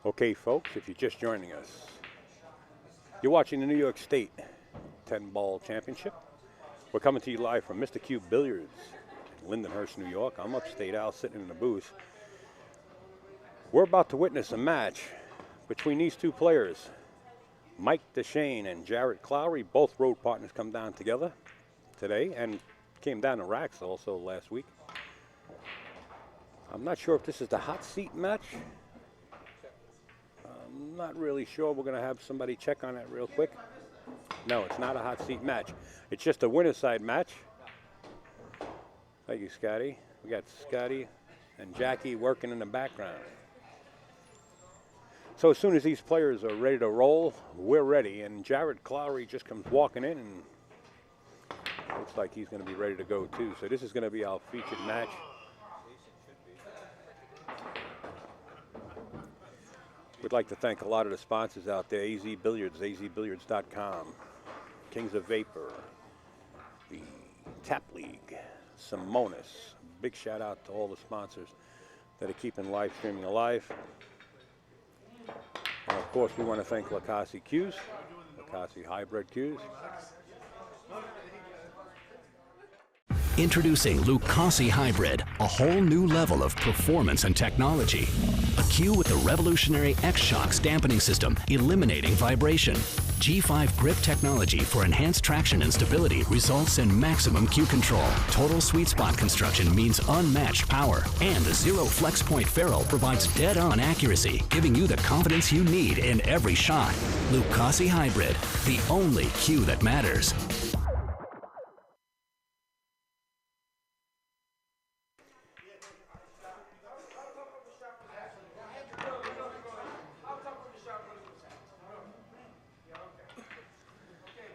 Okay, folks, if you're just joining us, you're watching the New York State 10-ball championship. We're coming to you live from Mr. Q Billiards in Lindenhurst, New York. I'm upstate Al sitting in the booth. We're about to witness a match between these two players, Mike Dechaine and Jarrod Clowery. Both road partners come down together today and came down to Racks also last week. I'm not sure if this is the hot seat match. I'm not really sure. We're going to have somebody check on that real quick. No, it's not a hot seat match. It's just a winner's side match. Thank you, Scotty. We got Scotty and Jackie working in the background. So as soon as these players are ready to roll, we're ready. And Jarrod Clowery just comes walking in and looks like he's going to be ready to go too. So this is going to be our featured match. We'd like to thank a lot of the sponsors out there: AZ Billiards, azbilliards.com, Kings of Vapor, the Tap League, Simonis. Big shout out to all the sponsors that are keeping live streaming alive. And of course, we want to thank Lacassi Q's, Lacassi Hybrid Q's. Introducing Lucasi Hybrid, a whole new level of performance and technology. A cue with the revolutionary X-Shocks dampening system, eliminating vibration. G5 grip technology for enhanced traction and stability results in maximum cue control. Total sweet spot construction means unmatched power. And the Zero Flex Point ferrule provides dead-on accuracy, giving you the confidence you need in every shot. Lucasi Hybrid, the only cue that matters.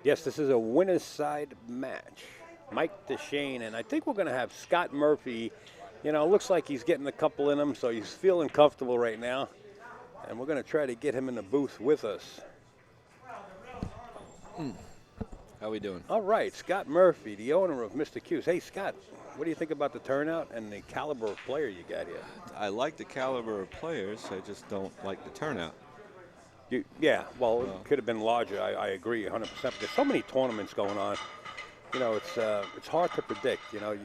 Yes, this is a winner's side match. Mike Dechaine, and I think we're going to have Scott Murphy. You know, it looks like he's getting a couple in him, so he's feeling comfortable right now. And we're going to try to get him in the booth with us. How we doing? All right, Scott Murphy, the owner of Mr. Q's. Hey, Scott, what do you think about the turnout and the caliber of player you got here? I like the caliber of players. I just don't like the turnout. Yeah, well, it could have been larger. I agree 100%. There's so many tournaments going on. You know, it's hard to predict. You know,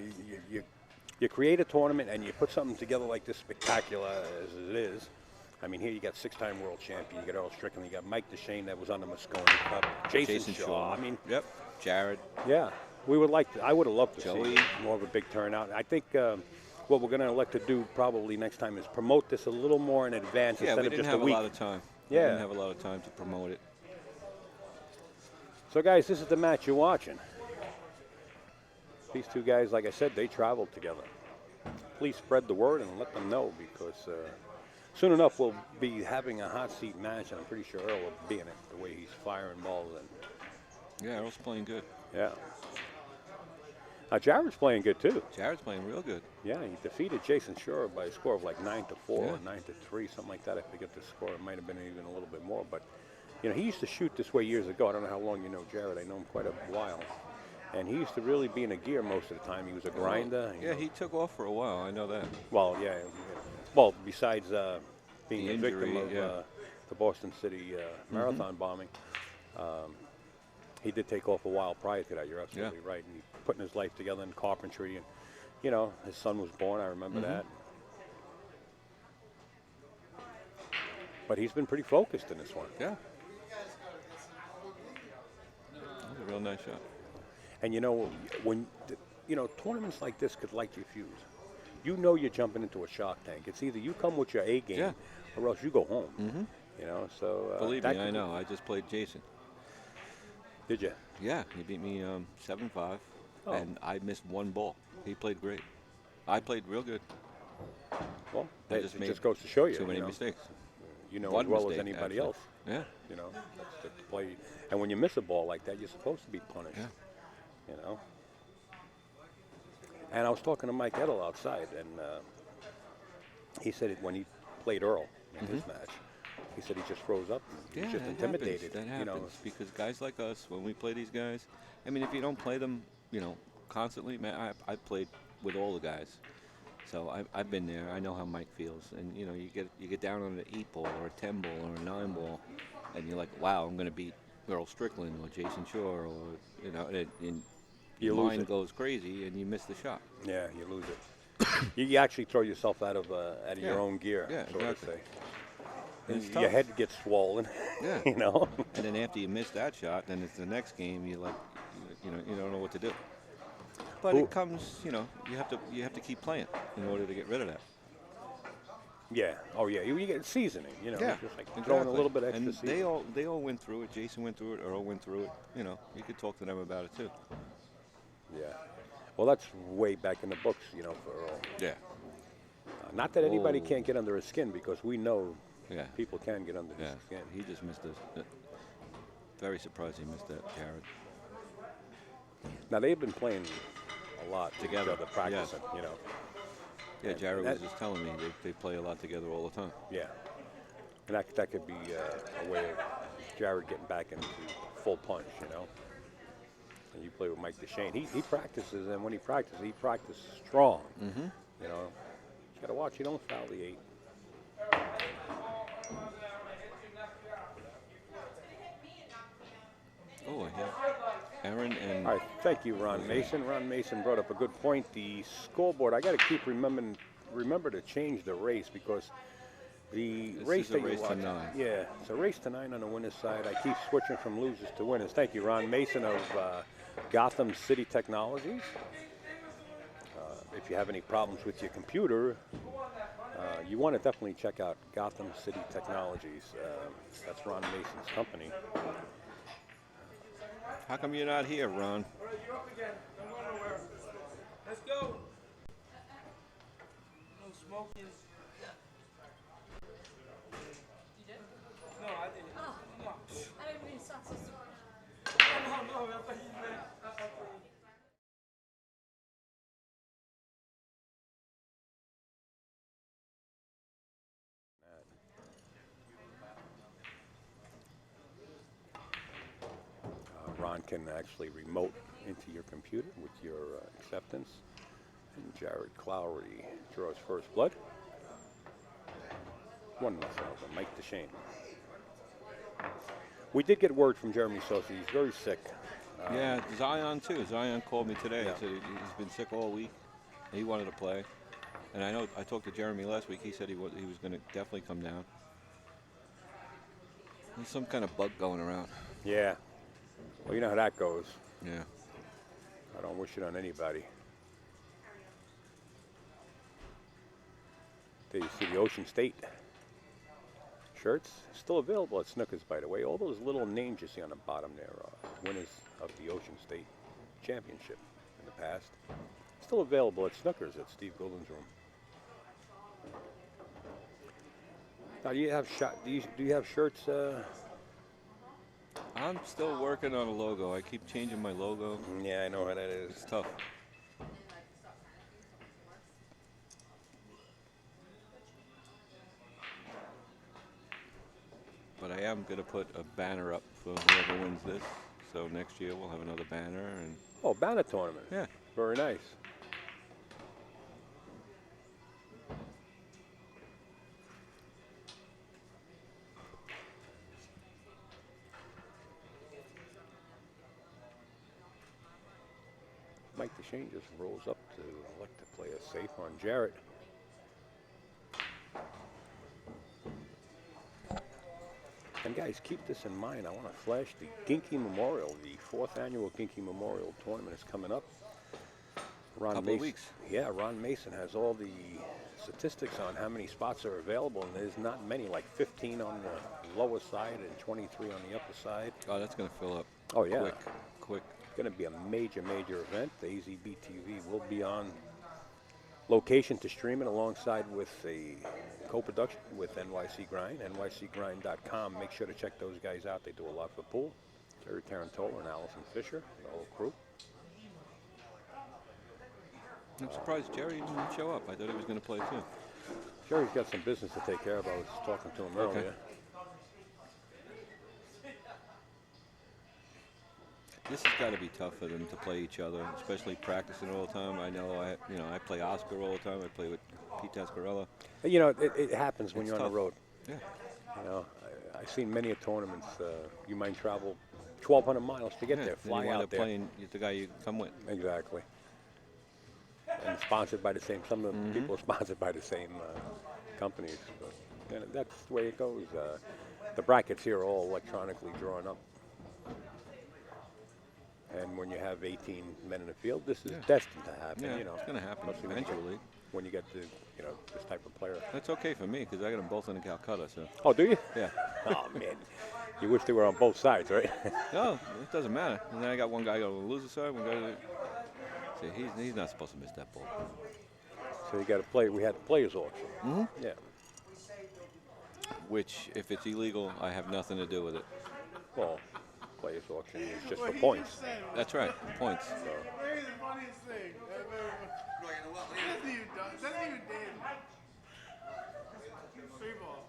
you create a tournament and you put something together like this spectacular as it is. I mean, here you got six-time world champion. You got Earl Strickland. You got Mike Dechaine that was on the Moscone Cup. Jason Shaw. I mean, yep. Jarrod. Yeah, we would like to. I would have loved to Joey. see more of a big turnout. I think what we're going to elect to do probably next time is promote this a little more in advance Yeah, instead we of didn't just have a week. lot of time. Yeah. We didn't have a lot of time to promote it. So, guys, this is the match you're watching. These two guys, like I said, they traveled together. Please spread the word and let them know, because soon enough we'll be having a hot seat match, and I'm pretty sure Earl will be in it, the way he's firing balls. And Yeah, Earl's playing good. yeah. Jarrod's playing good, too. Jarrod's playing real good. Yeah, he defeated Jason Shore by a score of like 9-4 or Yeah. 9-3, something like that. I forget the score. It might have been even a little bit more. But, you know, he used to shoot this way years ago. I don't know how long you know Jarrod. I know him quite a while. And he used to really be in a gear most of the time. He was a grinder. Yeah, he took off for a while. I know that. Well, yeah. Well, besides being The a victim injury, of the Boston City marathon bombing, he did take off a while prior to that. You're absolutely right. And he putting his life together in carpentry. And, you know, his son was born. I remember that. But he's been pretty focused in this one. Yeah. That was a real nice shot. And, you know, when, you know, tournaments like this could light your fuse. You know you're jumping into a Shark Tank. It's either you come with your A game or else you go home. You know, so. Believe me, I know. I just played Jason. Did you? Yeah, he beat me 7-5, Oh. and I missed one ball. He played great. I played real good. Well, I it just made just goes to show you. Too many you know, mistakes. You know One as well mistake, as anybody actually. else. Yeah. You know, that's the play. And when you miss a ball like that, you're supposed to be punished. Yeah. You know. And I was talking to Mike Edel outside, and he said when he played Earl in his match, he said he just froze up. He was just that intimidated. Happens. That you know. happens because guys like us, when we play these guys, I mean, if you don't play them, you know, constantly, man, I played with all the guys. So I've been there. I know how Mike feels. And you know, you get down on an 8-ball or a 10-ball or a 9-ball, and you're like, wow, I'm going to beat Earl Strickland or Jason Shore, or you know, and You your lose mind it. goes crazy and you miss the shot. Yeah, you lose it. You actually throw yourself out of Yeah. your own gear, Yeah, so to exactly. say. And it's Your tough. head gets swollen. Yeah. You know. And then after you miss that shot, then it's the next game. You like, you know, you don't know what to do. But Who- it comes, you know, you have to keep playing in order to get rid of that. Yeah. Oh yeah. You get seasoning. You know. Yeah, Just like exactly. throwing a little bit extra And seasoning. they all went through it. Jason went through it. Earl went through it. You know, you could talk to them about it too. Yeah. Well, that's way back in the books, you know, for Earl. Yeah. Not that anybody Oh. can't get under his skin, because we know Yeah. people can get under Yeah. his skin. He just missed this. Very surprised he missed that, Jarrod. Now they've been playing a lot Together, together, practicing. You know. Yeah, And Jarrod that- was just telling me they play a lot together all the time. Yeah. And that could be a way of Jarrod getting back into full punch. You know. And you play with Mike Dechaine. He practices, and when he practices strong. Mm-hmm. You know. You got to watch you don't foul the 8. Oh, yeah. Aaron and All right, thank you, Ron Mason. Ron Mason brought up a good point. The scoreboard, I got to keep remember to change the race, because the This race is a that you race to watch, 9. yeah, it's a race to 9 on the winner's side. I keep switching from losers to winners. Thank you, Ron Mason of Gotham City Technologies. If you have any problems with your computer, you want to definitely check out Gotham City Technologies. That's Ron Mason's company. how come you're not here, Ron? You're up again. Don't go nowhere. Let's go. No smoking. You did? No, I didn't. Oh. No. I didn't mean sausage. No, I thought you meant. Ron can actually remote into your computer with your acceptance. And Jarrod Clowery draws first blood. 1-0 over Mike Dechaine. We did get word from Jeremy Sosa. He's very sick. Yeah, Zion too. Zion called me today. Yeah. He said he's been sick all week. He wanted to play. And I know I talked to Jeremy last week. He said he was going to definitely come down. There's some kind of bug going around. Yeah. Well, you know how that goes. Yeah. I don't wish it on anybody. There you see the Ocean State shirts. Still available at Snookers, by the way. All those little names you see on the bottom there are winners of the Ocean State Championship in the past. Still available at Snookers at Steve Golden's room. Now, do you have do you have shirts? I'm still working on a logo. I keep changing my logo. Yeah, I know how that is. It's tough. But I am going to put a banner up for whoever wins this. So next year we'll have another banner. And Oh, banner tournament. yeah. Very nice. Mike Dechaine just rolls up to elect to play a safe on Jarrod. And guys, keep this in mind. I want to flash the Ginky Memorial. The 4th annual Ginky Memorial tournament is coming up. Ron Couple of Mason, weeks. yeah, Ron Mason has all the statistics on how many spots are available, and there's not many, like 15 on the lower side and 23 on the upper side. Oh, that's going to fill up. Oh, yeah. Quick. It's going to be a major event. The AZB TV will be on location to stream it alongside with a co-production with NYC Grind, nycgrind.com. Make sure to check those guys out. They do a lot for pool. Jerry Tarantola and Allison Fisher, the whole crew. I'm surprised Jerry didn't show up. I thought he was going to play too. Jerry's got some business to take care of. I was talking to him earlier. This has got to be tough for them to play each other, especially practicing all the time. I know I play Oscar all the time. I play with Pete Tascarella. You know, it happens when It's you're on tough. the road. Yeah. You know, I've seen many tournaments. You might travel 1,200 miles to get there, Then fly you wind out up there. playing the guy you come with. Exactly. And sponsored by the same. Some of the people are sponsored by the same companies. But that's the way it goes. The brackets here are all electronically drawn up. And when you have 18 men in the field, this is destined to happen. Yeah, you know, it's going to happen especially eventually. when you get to this type of player. That's okay for me because I got them both in Calcutta. So Oh, do you? yeah. Oh man, you wish they were on both sides, right? No, it doesn't matter. And then I got one guy on the loser side, one guy. See, he's not supposed to miss that ball. So you got to play. We had the players auction. Yeah. Which, if it's illegal, I have nothing to do with it. Well, players auction is just for points. That's right, points. Maybe the funniest thing. That's even done. That's even dead. Free ball.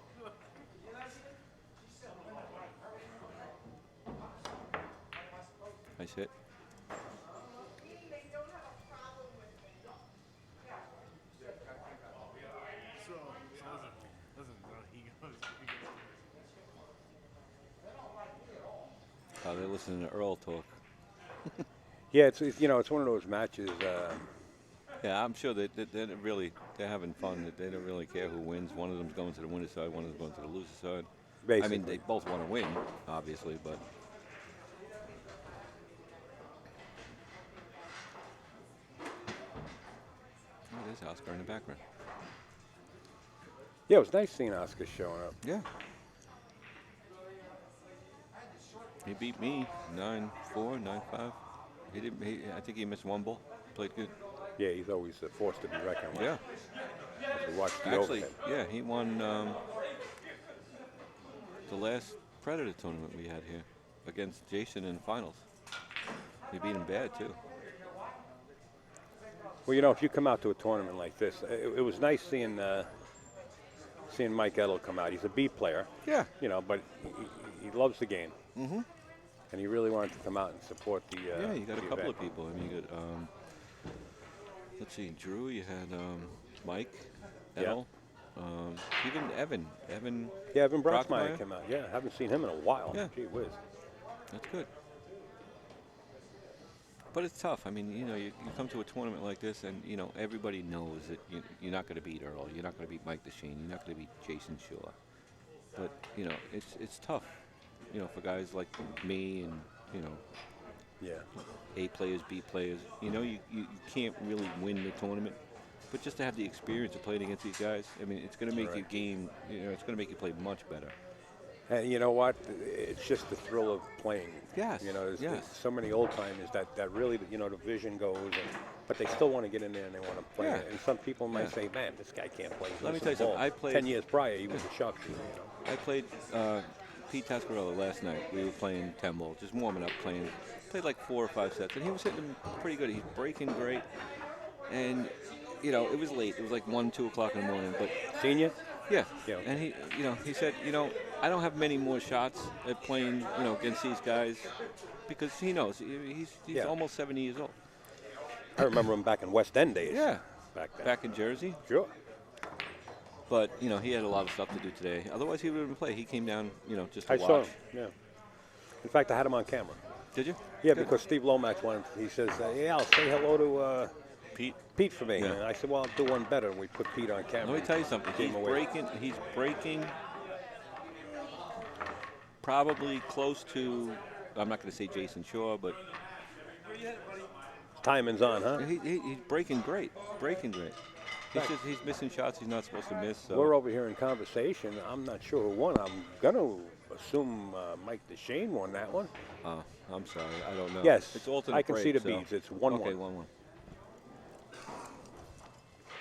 Nice hit. So listen, bro. He goes. Oh, they're listening to Earl talk. Yeah, it's one of those matches. Yeah, I'm sure they're having fun. They don't really care who wins. One of them's going to the winner's side, one of them's going to the loser's side. Basically. I mean, they both want to win, obviously, but. Oh, there's Oscar in the background. Yeah, it was nice seeing Oscar showing up. Yeah. He beat me 9-4, 9-5. He didn't. I think he missed one ball. Played good. Yeah, he's always a force to be reckoned with. Yeah. To watch the Actually, overhead. yeah, he won the last Predator tournament we had here against Jason in the finals. He beat him bad too. Well, if you come out to a tournament like this, it was nice seeing Mike Edel come out. He's a B player. Yeah. But he loves the game. Mm-hmm. And he really wanted to come out and support the. Yeah, you got a the couple event. of people. I mean, you got let's see, Drew. You had Mike Edel. Even Evan. Yeah, Evan Brockmeyer Brockmeyer came out. Yeah, haven't seen him in a while. Yeah. Gee whiz. That's good. But it's tough. I mean, you come to a tournament like this, and everybody knows that you're not going to beat Earl. You're not going to beat Mike Dechaine. You're not going to beat Jason Shaw. But it's tough. For guys like me and Yeah. A players, B players. You can't really win the tournament, but just to have the experience of playing against these guys, I mean, it's going to make your game. It's going to make you play much better. And you know what? It's just the thrill of playing. Yes, There's yes. so many old timers that really, the vision goes, but they still want to get in there and they want to play. Yeah. And some people might Yeah. say, man, this guy can't play. Let me Listen tell you something. ball." I played 10 years prior, he was a shock to me. I played Pete Tascarella last night. We were playing 10 ball, just warming up, played like 4 or 5 sets, and he was hitting them pretty good. He's breaking great, and it was late. It was like 1, 2 o'clock in the morning, but Senior? yeah. Yeah. And he said, I don't have many more shots at playing, against these guys, because he knows he's Yeah. almost 70 years old. I remember him back in West End days. Yeah. Back then. Back in Jersey. Sure. But he had a lot of stuff to do today. Otherwise, he would have played. He came down, just to I watch. saw him. Yeah. In fact, I had him on camera. Did you? Yeah, Good. because Steve Lomax wanted. He says, "Yeah, I'll say hello to Pete. Pete for me." Yeah. And I said, "Well, I'll do one better." And we put Pete on camera. Let me tell you something. Gave He's him away. breaking probably close to, I'm not going to say Jason Shaw, but Timing's on, huh? he's breaking great. He's missing shots he's not supposed to miss. So. We're over here in conversation. I'm not sure who won. I'm gonna assume Mike Dechaine won that one. Oh, I'm sorry. I don't know. Yes, It's alternate I can see break, the so- beads. It's 1-1. Okay, 1-1.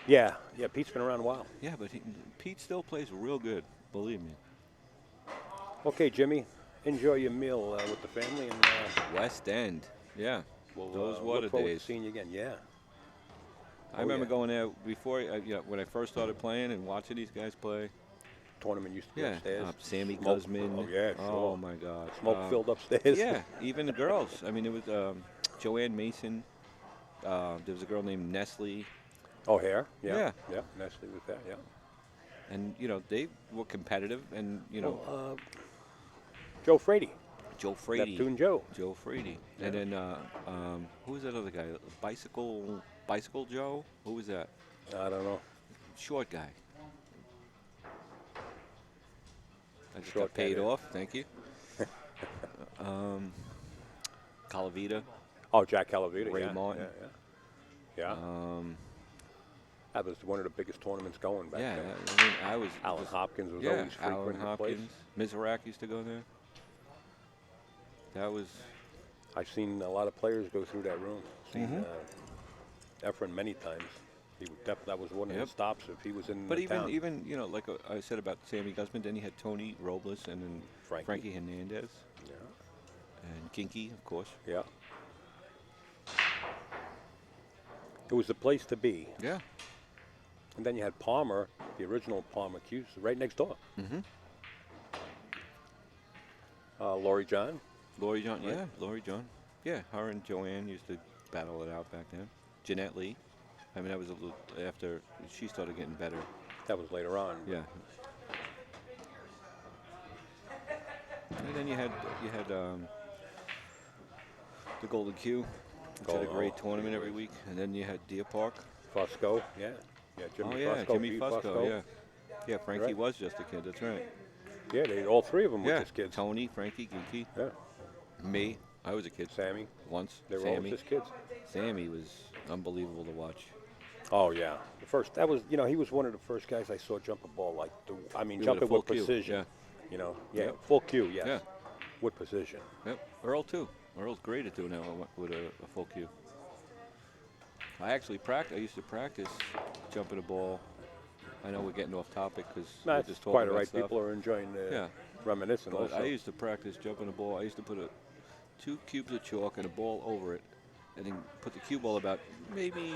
Yeah, Pete's been around a while. Yeah, but Pete still plays real good. Believe me. Okay, Jimmy, enjoy your meal with the family, and West End. Yeah. we'll Those were the look forward days. to seeing you again. Yeah. I remember yeah. going there before, when I first started playing and watching these guys play. tournament used to be Yeah, upstairs. Sammy Smoke. Guzman. Oh, yeah, Oh, sure. my God. Smoke filled upstairs. Yeah, even the girls. I mean, it was Joanne Mason. There was a girl named Nestle. O'Hare. Yeah. Yeah. Yeah. Nestle was there. Yeah. And, they were competitive. And, Joe Frady. Joe Frady. Neptune Joe. Joe Frady. Yeah. And then, who was that other guy? Bicycle Joe? Who was that? I don't know. Short guy. I just Short got paid guy, yeah. off. Thank you. Calavita. Oh, Jack Calavita. Ray yeah. Martin. Yeah. That was one of the biggest tournaments going back Yeah, then. I mean, I was. Alan Hopkins was Yeah, always frequent Alan in the place. Hopkins. Mizrak used to go there. That was. I've seen a lot of players go through that room. Seen Mm-hmm. Efren many times. He would that was one of Yep. his stops if he was in But the town. even like I said about Sammy Guzman, then you had Tony Robles and then Frankie. Hernandez Yeah. and Kinky, of course. Yeah. It was the place to be. Yeah. And then you had Palmer, the original Palmer Q's, right next door. Mm-hmm. Laurie John. Laurie John, Right. yeah, Laurie John. Yeah, her and Joanne used to battle it out back then. Jeanette Lee. I mean, that was a little after she started getting better. That was later on. Yeah. And then you had the Golden Q, which had a great tournament every week. And then you had Deer Park. Fusco, yeah. Yeah, Jimmy Oh yeah, Fusco. Jimmy Pete Fusco. Yeah. Yeah, Frankie Right. was just a kid. That's right. Yeah, all three of them were Yeah. just kids. Tony, Frankie, Ginky, Yeah. me. I was a kid Sammy. once. They were all Sammy. just kids. Sammy was unbelievable to watch. Oh yeah, that was he was one of the first guys I saw jump a ball like With a jumping full with cue, precision. yeah. Yeah, Yep. full cue, yes. Yeah. With precision. Yep. Earl too. Earl's great at doing that with a full cue. I actually I used to practice jumping a ball. I know we're getting off topic because we're That's just talking quite about all right. stuff. People are enjoying Yeah. reminiscing But also. I used to practice jumping a ball. I used to put 2 cubes of chalk and a ball over it, and then put the cue ball about maybe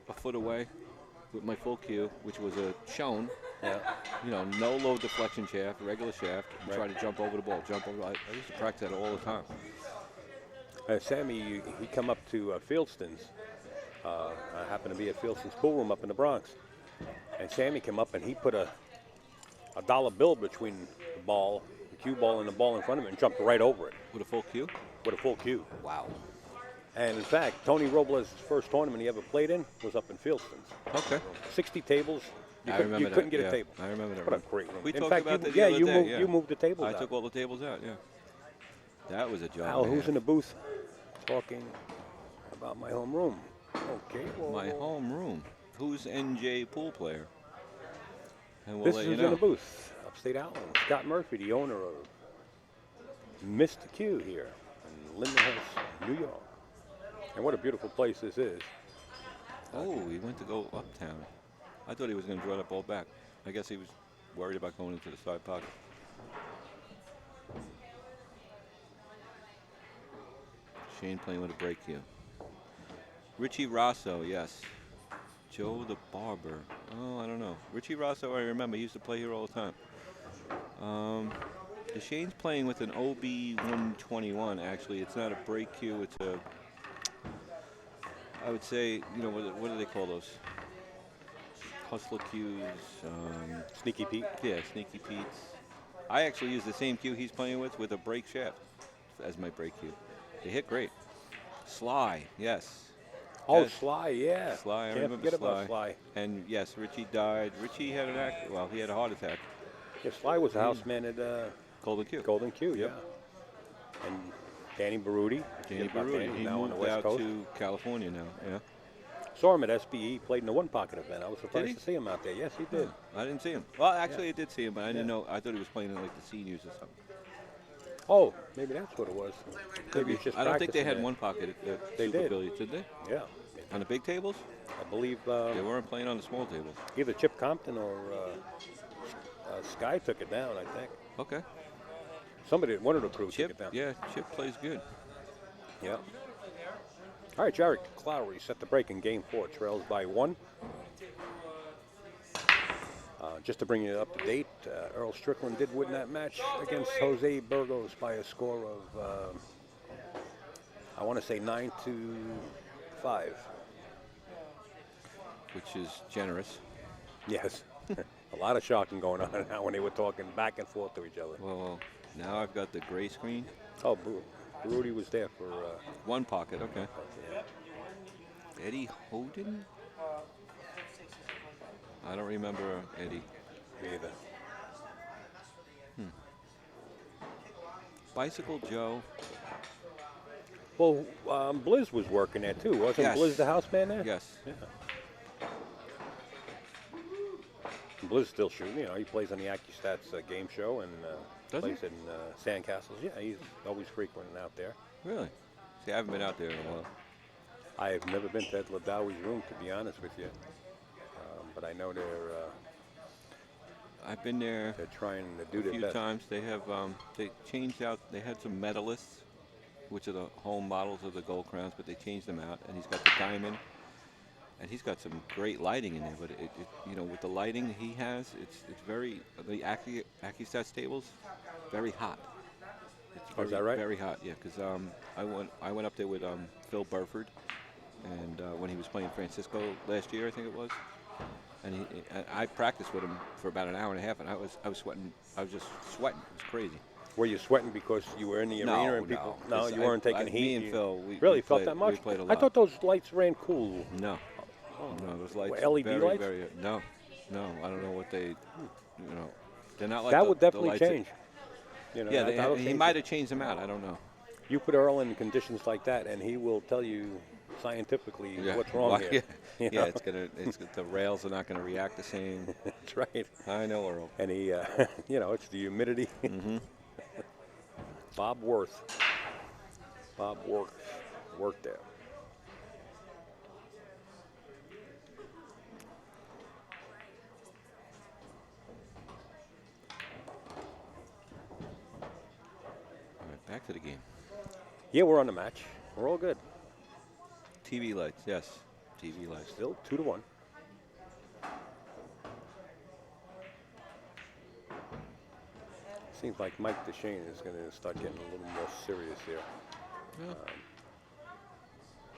a foot away with my full cue, which was a shone. Yeah. No low deflection shaft, regular shaft, and Right. try to jump over the ball. I used to practice that all the time. Sammy, he come up to Fieldston's. I happened to be at Fieldston's pool room up in the Bronx. And Sammy came up and he put a dollar bill between the ball, the cue ball, and the ball in front of him and jumped right over it With a full cue? with a full cue. Wow. And in fact, Tony Robles' first tournament he ever played in was up in Fieldston's. Okay. 60 tables. You I couldn't, remember you couldn't that, get yeah. a table. I remember that What a room. great room. We in talked fact, about you, that the yeah, other you day, moved yeah. you moved the tables I out. took all the tables out, yeah. That was a job. Al, and a who's half. in the booth talking about my home room? Okay, well, My home room. Who's NJ pool player? And we'll this let is you in know. the booth, Upstate Allen. Scott Murphy, the owner of Mr. Q here in Lindenhurst, New York. And what a beautiful place this is. Oh, he went to go uptown. I thought he was going to draw that ball back. I guess he was worried about going into the side pocket. Shane playing with a break cue. Richie Rosso, yes. Joe the Barber. Oh, I don't know. Richie Rosso, I remember. He used to play here all the time. Dechane's playing with an OB-121, actually. It's not a break cue. It's a, I would say, what do they call those? Hustler cues. Sneaky Pete. Yeah, Sneaky Pete's. I actually use the same cue he's playing with a break shaft as my break cue. They hit great. Sly, yes. Oh, Yes. Sly, yeah. Sly, I Can't remember forget about Sly. Sly. And yes, Richie died. Richie had he had a heart attack. Yeah, Sly was a houseman at Golden Q. Golden Q, Yep. yeah. And Danny Baruti. Danny About Baruti. He now on the moved West out Coast. to California now. Yeah. Saw him at SBE, played in the One Pocket event. I was surprised he? to see him out there. Yes, he did. I didn't see him. Well, actually, I did see him, but I didn't know. I thought he was playing in like the seniors or something. Oh, maybe that's what it was. Maybe it's just I don't think they practicing had there. one pocket at They Super did. Billiards, did they? Yeah. On the big tables? I believe They weren't playing on the small tables. either Chip Compton or Sky took it down, I think. Okay. One of the crew took Chip, it down. yeah, Chip plays good. Yeah. All right, Jarrod Clowery set the break in game 4. Trails by 1. Just to bring you up to date, Earl Strickland did win that match against Jose Burgos by a score of, I want to say 9-5. Which is generous. Yes. A lot of shocking going on now when they were talking back and forth to each other. Well, now I've got the gray screen. Oh, Rudy was there for... One pocket, okay. yeah. Eddie Hoden? I don't remember Eddie. Me either. Bicycle Joe. Well, Blizz was working there too. Wasn't Yes. Blizz the house man there? Yes. Yeah. Blizz still shooting. You know, he plays on the AccuStats game show and Does plays he? in Sandcastles. Yeah, he's always frequenting out there. Really? See, I haven't been out there in a while. I have never been to Ed Ladawi's room, to be honest with you. But I know I've been there they're trying to do a their few best. times. They have they changed out. They had some medalists, which are the home models of the Gold Crowns, but they changed them out. And he's got the diamond, and he's got some great lighting in there. But it you know, with the lighting he has, it's very the AccuStats tables, very hot. It's Oh, is that right? Very hot, yeah. Because I went up there with Phil Burford, and when he was playing Francisco last year, I think it was. And I practiced with him for about an hour and a half, and I was sweating. I was just sweating. It was crazy. Were you sweating because you were in the arena and people? No, 'cause you weren't taking heat. Me and Phil, we really felt played, that much. We played a I lot. thought those lights ran cool. No, no, those lights. LED very, lights? Very, no, I don't know what they. You know, they're not like That the, would the definitely lights that- change. You know, Yeah, that'll he change might it. have changed them out. I don't know. You put Earl in conditions like that, and he will tell you scientifically what's wrong Well, here. Yeah, You know? it's the rails are not gonna react the same. That's right. I know, Earl. And he, you know, it's the humidity. Bob Worth worked there. All right, back to the game. Yeah, we're on the match. We're all good. TV lights, yes, TV lights. Still 2-1. Seems like Mike Dechaine is going to start getting a little more serious here. Yeah. you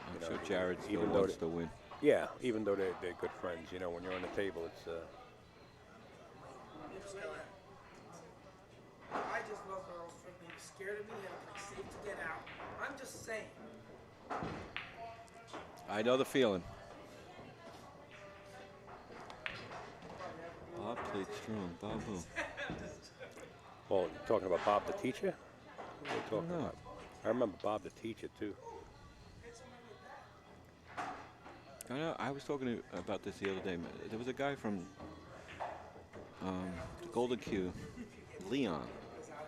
I'm know, sure Jarrod still even though wants they- to win. Yeah, even though they're good friends, you know, when you're on the table, it's I just love Earl Strickland. He's scared of me. He's safe to get out. I'm just saying. I know the feeling. Bob played strong. Bob who? well, you're talking about Bob the teacher? What are you talking know. about? I remember Bob the teacher too. I know. I was talking about this the other day. There was a guy from the Golden Q, Leon.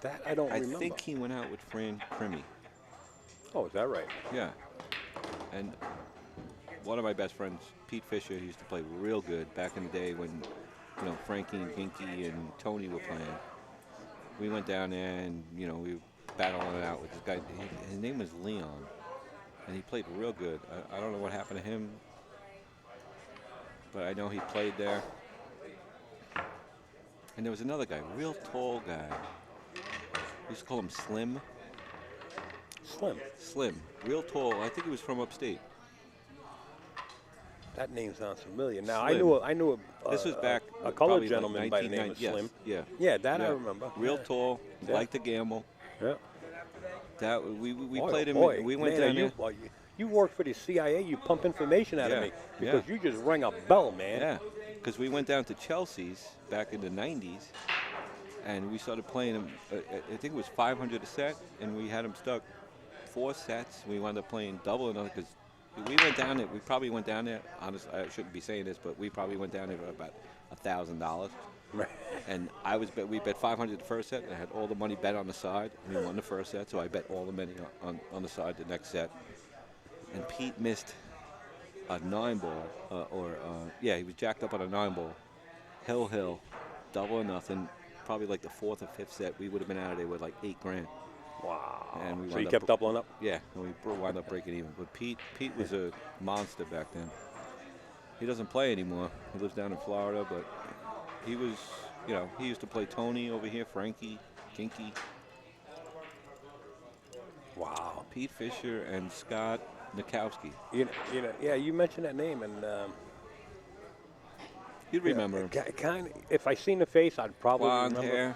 That I don't I remember. think he went out with Fran Crimmy. Oh, is that right? Yeah. And one of my best friends, Pete Fisher, he used to play real good back in the day when, you know, Frankie and Ginky and Tony were playing. We went down there and, you know, we were battling it out with this guy. His name was Leon, and he played real good. I don't know what happened to him, but I know he played there. And there was another guy, real tall guy. We used to call him Slim. Slim, real tall. I think he was from upstate. That name sounds familiar. Now Slim. I knew a This was back a probably colored like gentleman by the name of 1990 Slim. Yes, Yeah, that I yeah. remember. Real Yeah. tall, Yeah. liked to gamble. Yeah. That we Boy, played oh him. boy. We went Man, down you, there. well, you work for the CIA. You pump information out of Yeah, me because yeah. you just rang a bell, man. Yeah, because we went down to Chelsea's back in the 90s, and we started playing him. I think it was 500 a set, and we had him stuck 4 sets. We wound up playing double another because we went down there. We probably went down there. Honestly, I shouldn't be saying this, but we probably went down there for about $1,000. And we bet 500 the first set. And I had all the money bet on the side. And we won the first set, so I bet all the money on the side the next set. And Pete missed a 9-ball, he was jacked up on a 9-ball. Hill, double or nothing. Probably like the 4th or 5th set, we would have been out of there with like $8,000. Wow. And we So wound you up kept doubling up? Yeah, and we wound up breaking even. But Pete was a monster back then. He doesn't play anymore. He lives down in Florida, but he was you know, he used to play Tony over here, Frankie, Kinky, Wow. Pete Fisher, and Scott Nikowski. Yeah, you mentioned that name, and You'd remember him. kind of. If I seen the face, I'd probably Blonde remember. hair.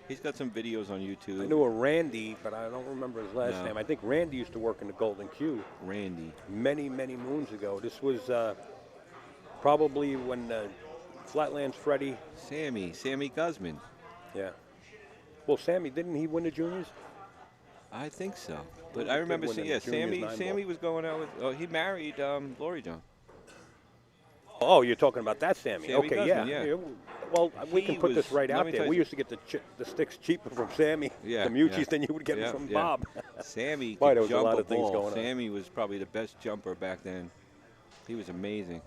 He's got some videos on YouTube. I knew a Randy, but I don't remember his last No. name. I think Randy used to work in the Golden Q Randy. many, many moons ago. This was probably when Flatlands Freddie. Sammy Guzman. Yeah. Well, Sammy, didn't he win the juniors? I think so. He But I did remember, win the yeah, juniors nine Sammy ball. was going out with, he married Lori John. Oh, you're talking about that Sammy. Sammy Okay, Guzman, yeah. yeah. Well, we He can put this was- right let out me there. tell We you- used to get the sticks cheaper from Sammy, Yeah, the Mucci's, yeah. than you would get Yeah, from yeah. Bob. Sammy Boy, could there was a jump lot a of things ball. going on. Sammy was probably the best jumper back then. He was amazing.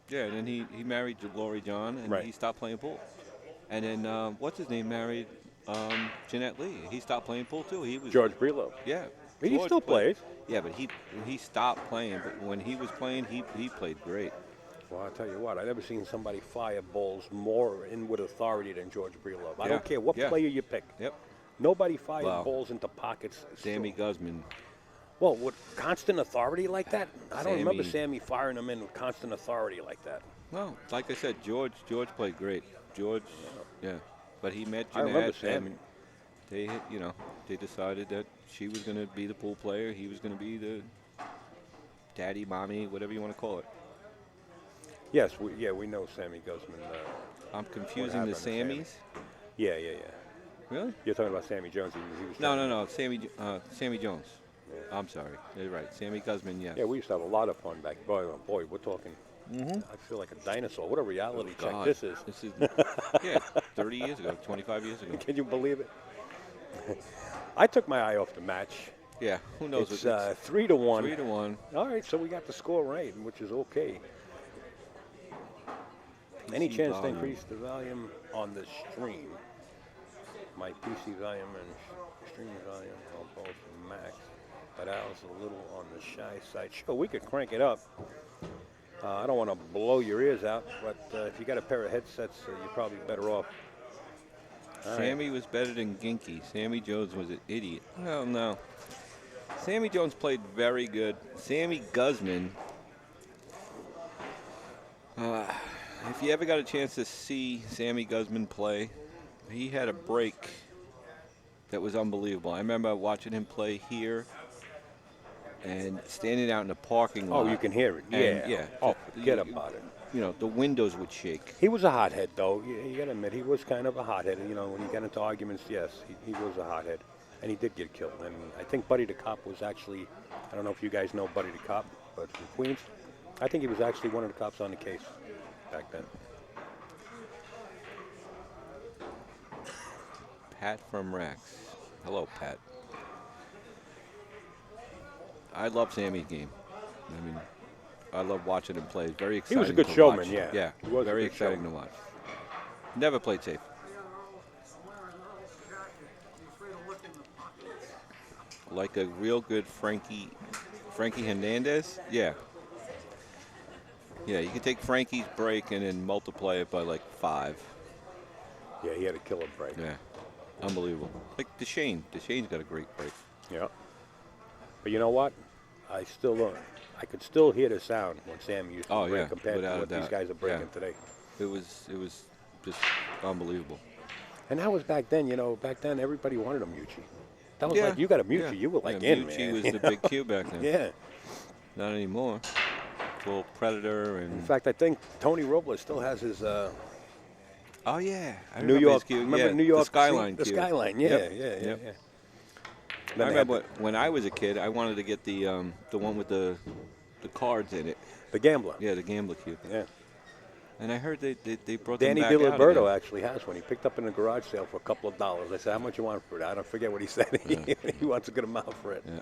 Yeah, and then he married Lori John, and Right. he stopped playing pool. And then, what's his name, married Jeanette Lee. He stopped playing pool, too. He was George Brelo. Yeah. He George still played. plays. Yeah, but he stopped playing. But when he was playing, he played great. Well, I'll tell you what, I've never seen somebody fire balls more in with authority than George Brelow. I Yeah, don't care what yeah. player you pick. Yep. Nobody fired Wow. balls into pockets. Sammy Guzman. Well, with constant authority like that? I don't remember Sammy. Sammy firing them in with constant authority like that. Well, like I said, George played great. George, yeah. But he met I remember Jeanette, Sammy. and they decided that she was going to be the pool player. He was going to be the daddy, mommy, whatever you want to call it. Yes, we know Sammy Guzman. I'm confusing happened the to Sammy? Sammys. Yeah. Really? You're talking about Sammy Jones. He was No. Sammy Jones. I'm sorry. You're right. Sammy Guzman, yes. Yeah, we used to have a lot of fun back. Boy, we're talking. I feel like a dinosaur. What a reality check God, this is. This is, yeah, 30 years ago, 25 years ago. Can you believe it? I took my eye off the match. Yeah, who knows? It's what 3-1. 3-1. All right, so we got the score right, which is okay. Any PC chance to volume. increase the volume on the stream? My PC volume and stream volume are both max, but I was a little on the shy side. Sure, we could crank it up. I don't want to blow your ears out, but if you got a pair of headsets, you're probably better off. All right. Sammy was better than Ginky. Sammy Jones was an idiot. Well, no. Sammy Jones played very good. Sammy Guzman, if you ever got a chance to see Sammy Guzman play, he had a break that was unbelievable. I remember watching him play here and standing out in the parking lot. Oh, you can hear it. And, Yeah. yeah. Oh, forget You- about it. You know, the windows would shake. He was a hothead, though. You got to admit, he was kind of a hothead. You know, when you get into arguments, yes, he was a hothead. And he did get killed. And I think Buddy the Cop was actually, I don't know if you guys know Buddy the Cop, but from Queens, I think he was actually one of the cops on the case back then. Pat from Rax. Hello, Pat. I love Sammy's game. I mean, I love watching him play. It's very exciting. He was a good to showman, watch. yeah. Yeah, He was a very good exciting showman. to watch. Never played safe. Like a real good Frankie Hernandez. Yeah. Yeah, you can take Frankie's break and then multiply it by like 5. Yeah, he had a killer break. Yeah, unbelievable. Like Dechaine. Dechaine's got a great break. Yeah. But you know what? I could still hear the sound when Sam used to Oh, break yeah, compared to without a what these doubt. guys are breaking Yeah. today. It was just unbelievable. And that was back then, you know, back then everybody wanted a Mucci. That was Yeah, like, you got a Mucci, yeah. you were like Yeah, in, Mucci man. was you the know? big Q back then. Yeah. Not anymore. Full Predator In and. fact, I think Tony Robles still has his Oh yeah, I New remember York. his Q. Remember Yeah, New York? the Skyline. The Q. Skyline, Yep. yeah. Yep. Then I they had remember when I was a kid, I wanted to get the one with the cards in it. the Gambler. Yeah, the Gambler Q. Yeah. And I heard they brought Danny them back out DiLiberto again. actually has one. He picked up in a garage sale for a couple of dollars. I said, how much you want for it? I don't forget what he said. He wants a good amount for it. Yeah.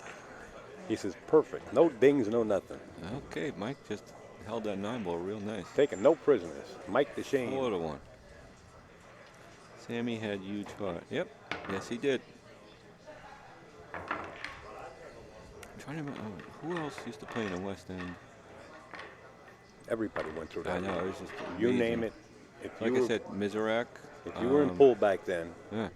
He says, perfect. No dings, no nothing. Okay, Mike just held that 9-ball real nice. Taking no prisoners. Mike Dechaine. 4-1. Sammy had huge heart. Yep. Yes, he did. I'm trying to remember who else used to play in the West End. Everybody went through that. I know, it was just You amazing. name it, like I said, Mizrac. if you were in pool back then, Yeah.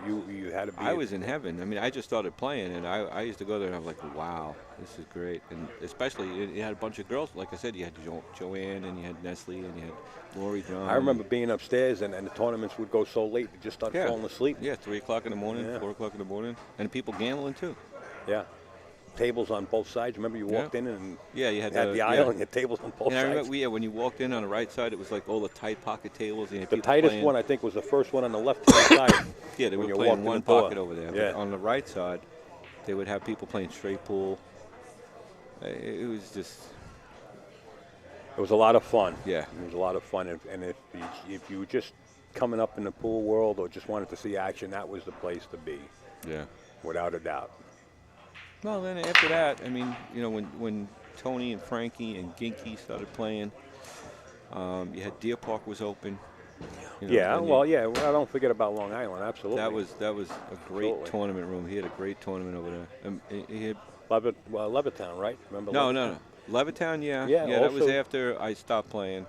you had to be. I was in heaven. I mean, I just started playing, and I used to go there, and I was like, wow, this is great. And especially, you had a bunch of girls. Like I said, you had Joanne, and you had Nestle, and you had Lori John. I remember being upstairs, and the tournaments would go so late, you just start falling asleep. Yeah, 3 o'clock in the morning, 4 o'clock in the morning. And people gambling, too. Yeah. Tables on both sides. Remember you walked in and you had the aisle and you had tables on both and I sides. remember, when you walked in on the right side, it was like all the tight pocket tables. And The tightest one, I think, was the first one on the left-hand side. Yeah, they were playing one pocket over there. But on the right side, they would have people playing straight pool. It was just... It was a lot of fun. Yeah. It was a lot of fun. And if you were just coming up in the pool world or just wanted to see action, that was the place to be. Yeah. Without a doubt. Well, then after that, I mean, when Tony and Frankie and Ginky started playing, you had Deer Park was open. Well, don't forget about Long Island, absolutely. That was a great tournament room. He had a great tournament over there. He had Levittown, right? Remember? No. Levittown, yeah. That was after I stopped playing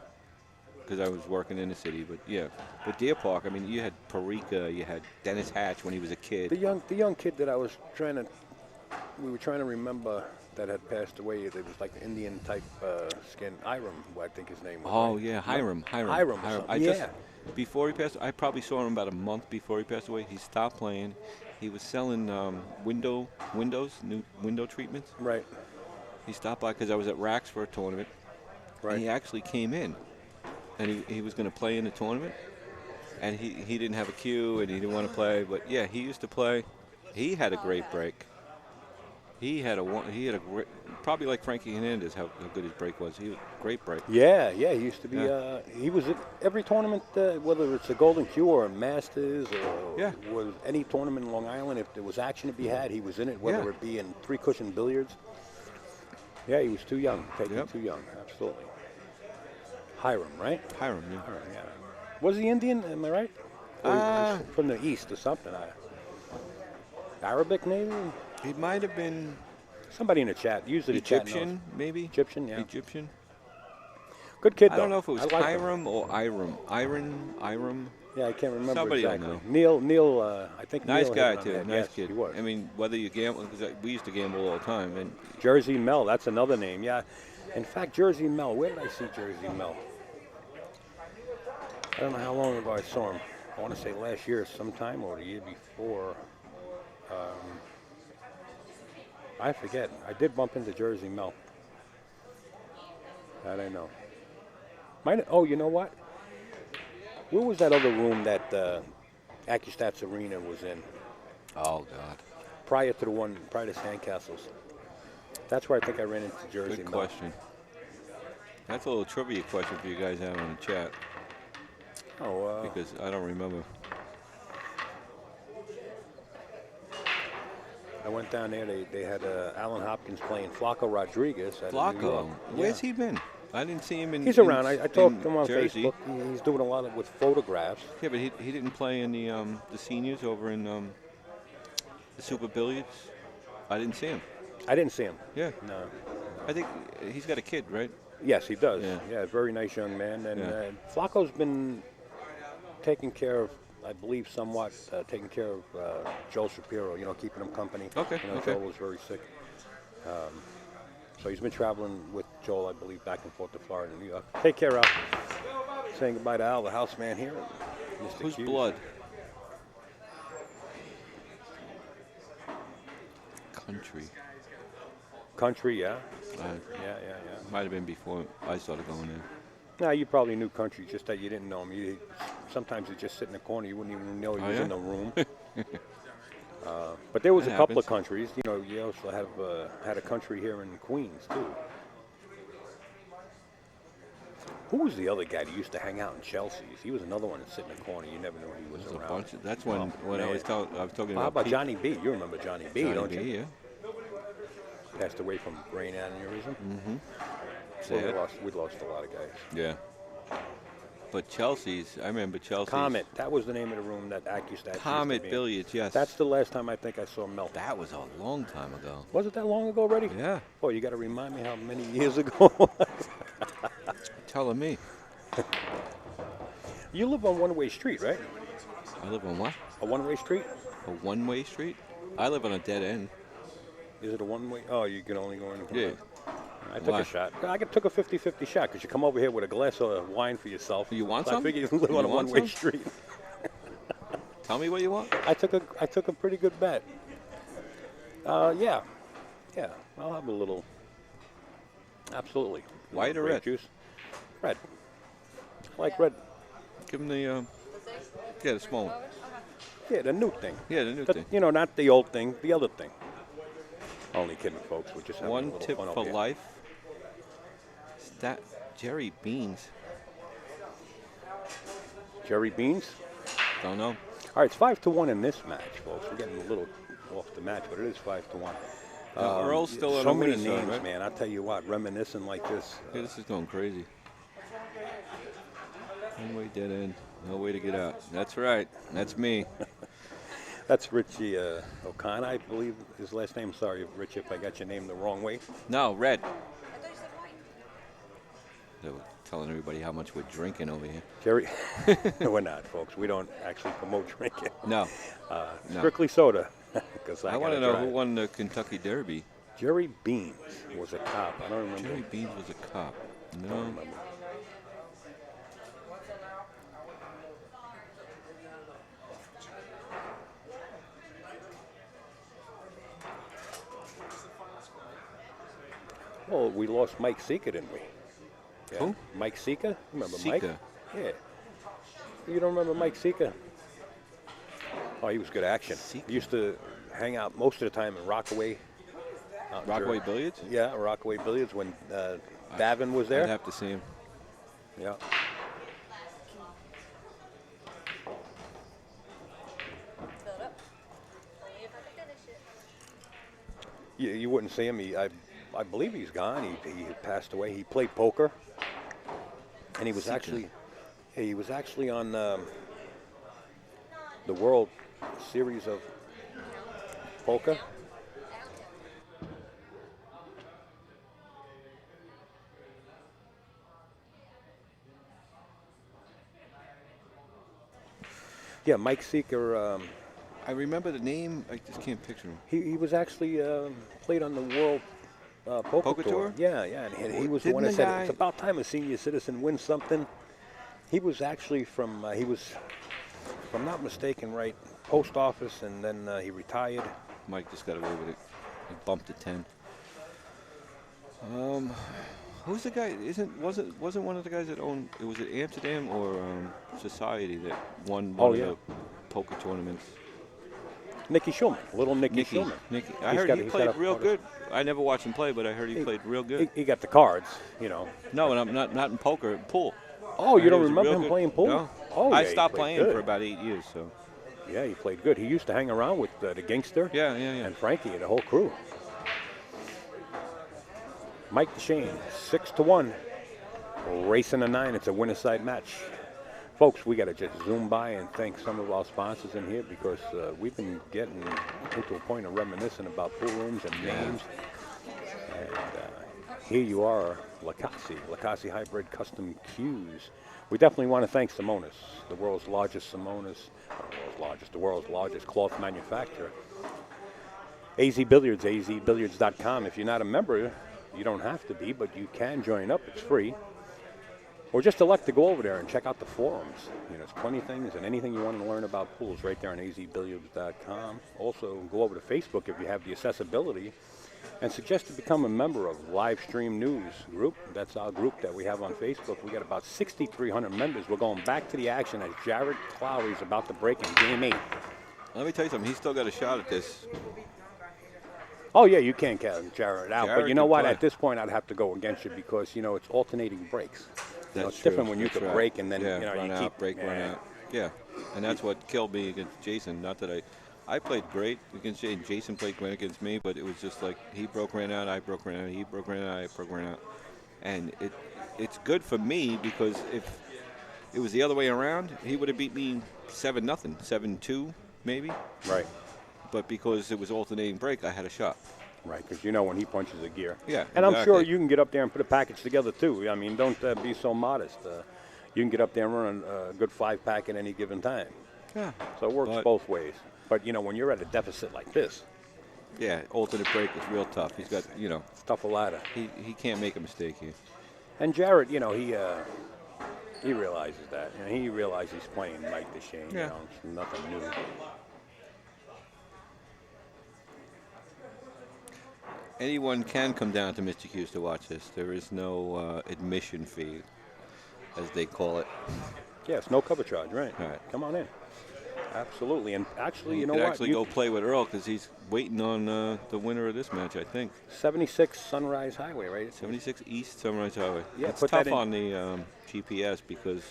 because I was working in the city. But Deer Park, I mean, you had Parika, you had Dennis Hatch when he was a kid. The young kid that we were trying to remember that had passed away. It was like the Indian type skin. Hiram, I think his name was. Oh, right? yeah, Hiram. Before he passed, I probably saw him about a month before he passed away. He stopped playing. He was selling new window treatments. Right. He stopped by because I was at Rax for a tournament. Right. And he actually came in, and he was going to play in the tournament, and he didn't have a cue and he didn't want to play. But yeah, he used to play. He had a great break. He had a great, probably like Frankie Hernandez, how good his break was. He was a great break. Yeah, he used to be. He was at every tournament, whether it's a Golden Q or a Masters or was any tournament in Long Island. If there was action to be had, he was in it. Whether it be in 3-cushion billiards. Yeah, he was too young. Too young. Absolutely. Hiram, right? Hiram, yeah. Was he Indian? Am I right? Or he was from the east or something. Arabic, maybe. He might have been somebody in the chat. Usually Egyptian, maybe. Egyptian, yeah. Egyptian. Good kid, though. I don't know if it was Hiram or Iram. Iram. Yeah, I can't remember Somebody exactly. I know. Neil. I think. Nice Neil guy too. Nice kid. He was. I mean, whether you gamble, because we used to gamble all the time. And Jersey Mel. That's another name. Yeah. In fact, Jersey Mel. Where did I see Jersey Mel? I don't know how long ago I saw him. I want to say last year sometime or the year before. I forget. I did bump into Jersey Mel. I don't know. You know what? Where was that other room that Acustats Arena was in? Oh, God. Prior to Sandcastles. That's where I think I ran into Jersey Mel. Good question. That's a little trivia question for you guys out on the chat. Because I don't remember. I went down there. They had Alan Hopkins playing Flaco Rodriguez. Flaco? Where's he been? I didn't see him in. He's around. I talked to him on Jersey. Facebook. He's doing a lot with photographs. Yeah, but he didn't play in the seniors over in the Super Billiards. I didn't see him. I didn't see him. Yeah. No. I think he's got a kid, right? Yes, he does. Yeah, very nice young man. And Flaco's been taking care of, I believe, somewhat taking care of Joel Shapiro, keeping him company. Okay. Joel was very sick. So he's been traveling with Joel, I believe, back and forth to Florida and New York. Take care, Al. Saying goodbye to Al, the house man here. Mr. Who's Hughes. blood? Country, yeah. Yeah. Might have been before I started going in. No, you probably knew Country, just that you didn't know him. Sometimes he'd just sit in the corner. You wouldn't even know he was in the room. But there was a couple of countries. You also had a country here in Queens, too. Who was the other guy that used to hang out in Chelsea's? He was another one that sit in the corner. You never knew he was around. That's when I was talking about. How about Johnny B? You remember Johnny B, don't you? Yeah. Passed away from brain aneurysm. Mm-hmm. We lost a lot of guys. Yeah. But Chelsea's, I remember Chelsea's. Comet, that was the name of the room that Acustats Comet Billiards, yes. That's the last time I think I saw Mel. That was a long time ago. Was it that long ago already? Yeah. Boy, you got to remind me how many years ago it was. Telling me. You live on one-way street, right? I live on what? A one-way street? A one-way street? I live on a dead end. Is it a one-way? Oh, you can only go in. Yeah. I took Why? a shot. Took a 50-50 shot because you come over here with a glass of wine for yourself. You want so some? I figured you live on a You want one-way some? street. Tell me what you want. I took a pretty good bet. Yeah. I'll have a little. Absolutely. White or Grape red? Juice. Red. I like red. Give him the, the small one. Yeah, the new thing. Yeah, the new The- thing. You know, not the old thing, the other thing. Only kidding, folks. We're just having a One little tip fun for over here. life. That Jerry Beans. Jerry Beans. Don't know. All right, it's 5-1 in this match, folks. We're getting a little off the match, but it is 5-1. Earl's still on so the many winning side, names, right? man. I tell you what, reminiscing like this. Yeah, this is going crazy. One way dead end. No way to get out. That's right. That's me. That's Richie O'Connor, I believe his last name. Sorry, Richie, if I got your name the wrong way. No, red. They were telling everybody how much we're drinking over here. Jerry, no, we're not, folks. We don't actually promote drinking. No. No. Strictly soda. Because I want to know who won the Kentucky Derby. Jerry Beans was a cop. I don't remember. Jerry Beans was a cop. I don't No. remember. Well, we lost Mike Sika, didn't we? Yeah. Who? Mike Sika? Remember Mike? Sika. Yeah. You don't remember Mike Sika? Oh, he was good action. Sika. He used to hang out most of the time in Rockaway. out in Rockaway Jersey. Billiards? Yeah, Rockaway Billiards when Davin was there. I'd have to see him. Yeah. Fill it up. Only if I can finish it. You wouldn't see him. I believe he's gone. He passed away. He played poker, and he was Sika. actually on the World Series of Poker. Yeah, Mike Seeker. I remember the name. I just can't picture him. He was actually played on the World Poker Tour? Yeah, and he was the one that Didn't said the it's guy- about time a senior citizen wins something. He was actually from he was, if I'm not mistaken, right, post office, and then he retired. Mike just got away with it. He bumped to 10. Who's the guy? Wasn't one of the guys that owned? It was it Amsterdam or Society that won one of the poker tournaments? Nicky Schulman, little Nicky Schulman. Nicky. I He's heard got- he he's played got a real part good. I never watched him play, but I heard he played real good. He got the cards, you know. No, and I'm not in poker, pool. Oh, I you heard don't he was remember real him good. playing pool? No. Oh, I yeah, he stopped played playing good. for about 8 years, so. Yeah, he played good. He used to hang around with the Gangster. Yeah. And Frankie and the whole crew. Mike Dechaine, 6-1. Racing a 9. It's a winner side match. Folks, we got to just zoom by and thank some of our sponsors in here because we've been getting into a point of reminiscing about pool rooms and names. And here you are, Lacassi Hybrid Custom Cues. We definitely want to thank Simonis, the world's largest the world's largest cloth manufacturer. AZ Billiards, azbilliards.com. If you're not a member, you don't have to be, but you can join up. It's free. Or just elect to go over there and check out the forums. You know, there's plenty of things and anything you want to learn about pools right there on azbilliards.com. Also, go over to Facebook if you have the accessibility and suggest to become a member of Live Stream News Group. That's our group that we have on Facebook. We got about 6,300 members. We're going back to the action as Jarrod Clowery is about to break in Game 8. Let me tell you something. He's still got a shot at this. Oh, yeah, you can't count Jarrod out. But Jarrod you know can what? play. At this point, I'd have to go against you because, you know, it's alternating breaks. You know, That's it's different true. when you That's could right. break and then, yeah, you know, run you out, keep. break, run out. Yeah, and that's what killed me against Jason. Not that I played great against Jason. Jason played great against me, but it was just like he broke, ran out, I broke, ran out, he broke, ran out, I broke, ran out. And it's good for me because if it was the other way around, he would have beat me 7-0, 7-2 maybe. Right. But because it was alternating break, I had a shot. Right, because you know when he punches a gear. Yeah, And I'm sure exactly. you can get up there and put a package together too. I mean, don't be so modest. you can get up there and run a good 5-pack at any given time. Yeah. So it works But- both ways. But, you know, when you're at a deficit like this, Yeah, alternate break is real tough. He's got, you know, it's tough a ladder. he can't make a mistake here. And Jarrod, you know, he realizes that. And he realizes he's playing Mike Dechaine. Yeah. You know, it's nothing new. Anyone can come down to Mr. Q's to watch this. There is no admission fee, as they call it. Yes, no cover charge, right? All right. Come on in. Absolutely. And actually, you know could what? actually go play with Earl because he's waiting on the winner of this match, I think. 76 Sunrise Highway, right? 76 East Sunrise Highway. Yeah, it's put tough that in. on the GPS because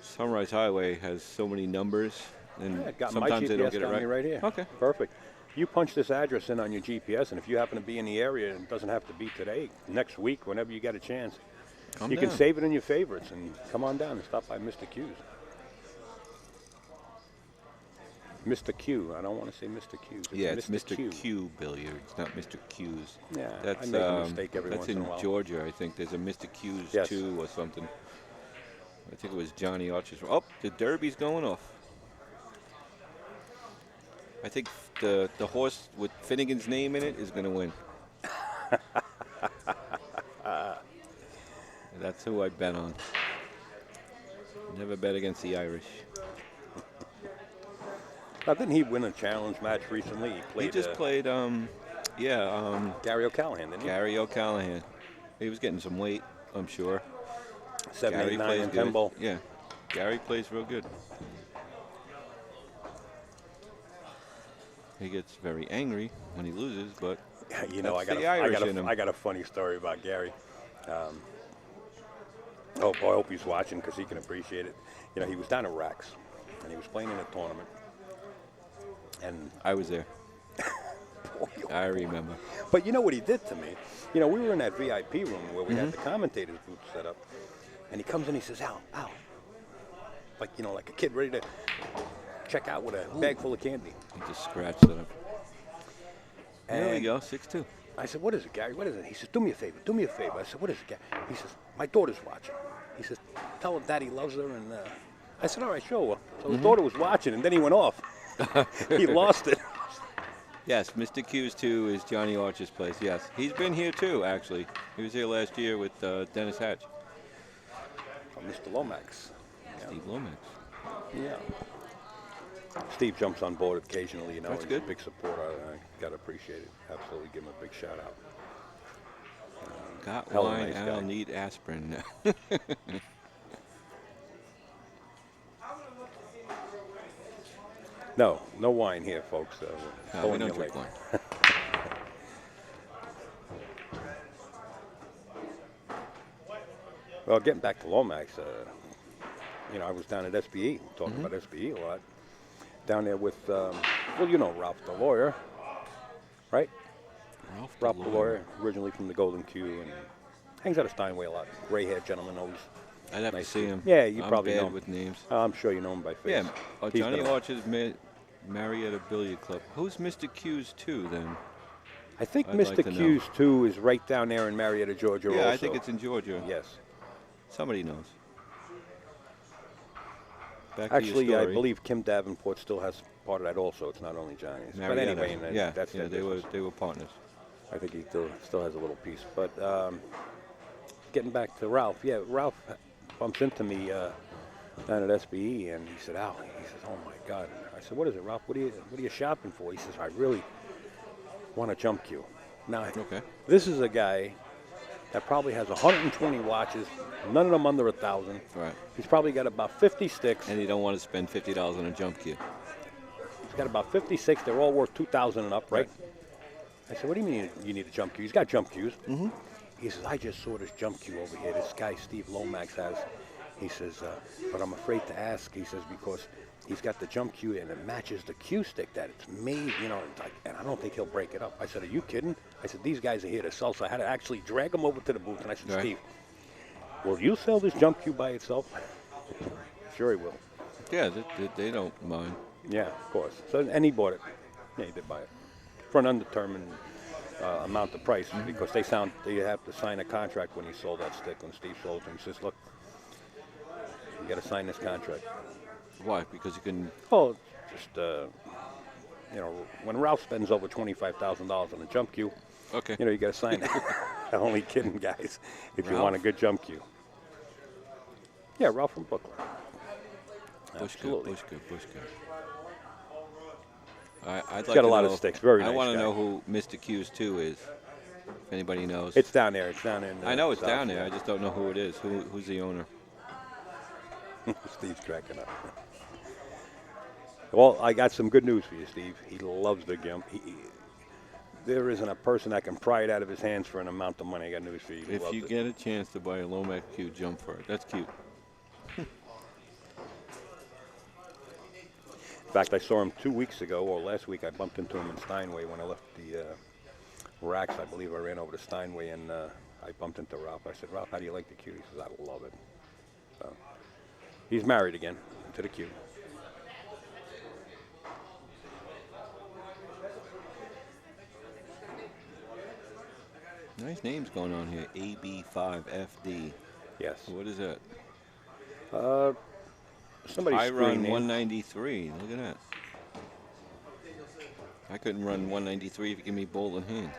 Sunrise Highway has so many numbers, and Yeah, got my sometimes GPS they don't get it got me right here. Okay. Perfect. You punch this address in on your GPS, and if you happen to be in the area, it doesn't have to be today, next week, whenever you get a chance. Come you down. can save it in your favorites and come on down and stop by Mr. Q's. Mr. Q. I don't want to say Mr. Q's. Yeah, it's Mr. Q Billiards, not Mr. Q's. Yeah, That's, I make a mistake every that's once in a while. in Georgia, I think. There's a Mr. Q's Yes. 2 or something. I think it was Johnny Archer's. Oh, the Derby's going off. I think the horse with Finnegan's name in it is going to win. That's who I bet on. Never bet against the Irish. Now, didn't he win a challenge match recently? He played. He just played, Gary O'Callahan, didn't he? Gary O'Callahan. He was getting some weight, I'm sure. 7, Gary 8, 9, plays and good. 10 ball. Yeah, Gary plays real good. He gets very angry when he loses, but You know, that's the Irish in him. I got a funny story about Gary. Oh, boy, I hope he's watching because he can appreciate it. You know, he was down at Rax, and he was playing in a tournament. And I was there. I remember. But you know what he did to me? You know, we were in that VIP room where we had the commentator's booth set up, and he comes in, he says, "Al, like, you know, like a kid ready to check out with a bag full of candy." He just scratched it up. There we And go, 6-2. I said, "What is it, Gary? What is it?" He says, "Do me a favor. Do me a favor." I said, "What is it, Gary?" He says, "My daughter's watching." He says, "Tell her Daddy loves her." And I said, "All right, show her." So his daughter was watching, and then he went off. He lost it. Yes, Mr. Q's 2 is Johnny Archer's place, yes. He's been here too, actually. He was here last year with Dennis Hatch. Mr. Lomax. Steve Lomax. Yeah. Steve jumps on board occasionally, you know. That's He's good. a big supporter. I got to appreciate it. Absolutely give him a big shout out. Got Hell of a wine, nice I'll guy. need aspirin. No wine here, folks. No, go we in don't your drink leg. wine. Well, getting back to Lomax, you know, I was down at SBE, talking Mm-hmm. about SBE a lot. Down there with, well, you know Ralph the lawyer, right? Ralph the lawyer, originally from the Golden Q, and hangs out at Steinway a lot. Gray-haired gentleman, always. I'd have Nice to see to- him. Yeah, you I'm probably bad know him. with names. I'm sure you know him by face. Yeah, He's Johnny been- Archer's married at a billiard club. Who's Mr. Q's 2 then? I think I'd Mr. like to know. Q's 2 is right down there in Marietta, Georgia. Yeah, also. I think it's in Georgia. Yes. Somebody knows. Back to Actually, your I story. believe Kim Davenport still has part of that also. It's not only Johnny's. But Marietta. anyway, and yeah, that's their they business. were partners. I think he still has a little piece. But getting back to Ralph, yeah, Ralph bumps into me down at SBE, and he said, "Al," he says, "Oh my God." I said, "What is it, Ralph? What are you shopping for?" He says, "I really want a jump cue." Now, Okay. this is a guy that probably has 120 watches, none of them under 1,000. Right. He's probably got about 50 sticks. And you don't want to spend $50 on a jump cue. He's got about 56. They're all worth 2,000 and up, right? I said, "What do you mean you need a jump cue?" He's got jump cues. Mm-hmm. He says, "I just saw this jump cue over here. This guy, Steve Lomax, has." He says, "But I'm afraid to ask." He says, "Because he's got the jump cue and it matches the cue stick that it's made, you know, it's like, and I don't think he'll break it up." I said, "Are you kidding?" I said, "These guys are here to sell." So I had to actually drag him over to the booth, and I said, Right. "Steve, will you sell this jump cue by itself?" Sure he will. Yeah, they don't mind. Yeah, of course. So, and he bought it. Yeah, he did buy it for an undetermined amount of price because they have to sign a contract when he sold that stick. When Steve sold it to him, he says, "Look, got to sign this contract. Why? Because you can. Oh, just you know, when Ralph spends over $25,000 on a jump cue, Okay. you know, you got to sign it. Only kidding, guys. If you want a good jump cue. Yeah, Ralph from Brooklyn. Absolutely. Bushka. I'd He's like got to a lot know, of sticks. Very nice I want to guy. know who Mr. Q's 2 is. If anybody knows. It's down there. It's down in. I know it's South down there. Florida. I just don't know who it is. Who's the owner? Steve's cracking up. Well, I got some good news for you, Steve. He loves the jump. There isn't a person that can pry it out of his hands for an amount of money. I got news for you. He If loves you it. get a chance to buy a Lomax Q, jump for it. That's cute. In fact, I saw him 2 weeks ago, or last week. I bumped into him in Steinway when I left the racks. I believe I ran over to Steinway, and I bumped into Ralph. I said, Ralph, how do you like the Q? He says, I love it. So, he's married again to the Q. Nice names going on here. AB5FD. Yes. What is that? Somebody's I run screen name. 193. Look at that. I couldn't run 193 if you give me ball in hand.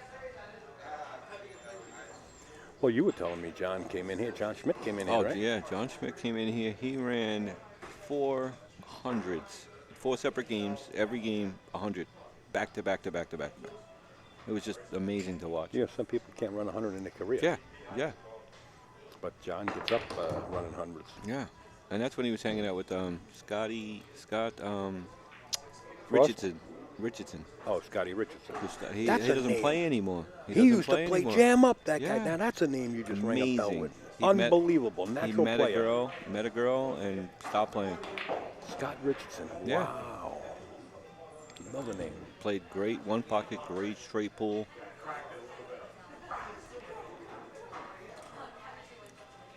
Well, you were telling me John came in here. John Schmidt came in here, Oh, right? yeah. John Schmidt came in here. He ran 400s. 4 separate games. Every game, 100. Back to back to back to back to back. It was just amazing to watch. Yeah, some people can't run 100 in their career. Yeah. But John gets up running hundreds. Yeah. And that's when he was hanging out with Scott Frost? Richardson. Oh, Scotty Richardson. He That's a doesn't name. play anymore. He doesn't used to play anymore. jam up, that guy. Yeah. Now, that's a name you just rang a bell Amazing. with. He met- Unbelievable. He Natural met player. a girl, and stopped playing. Scott Richardson. Yeah. Wow. Another name. Played great, one pocket, great straight pull.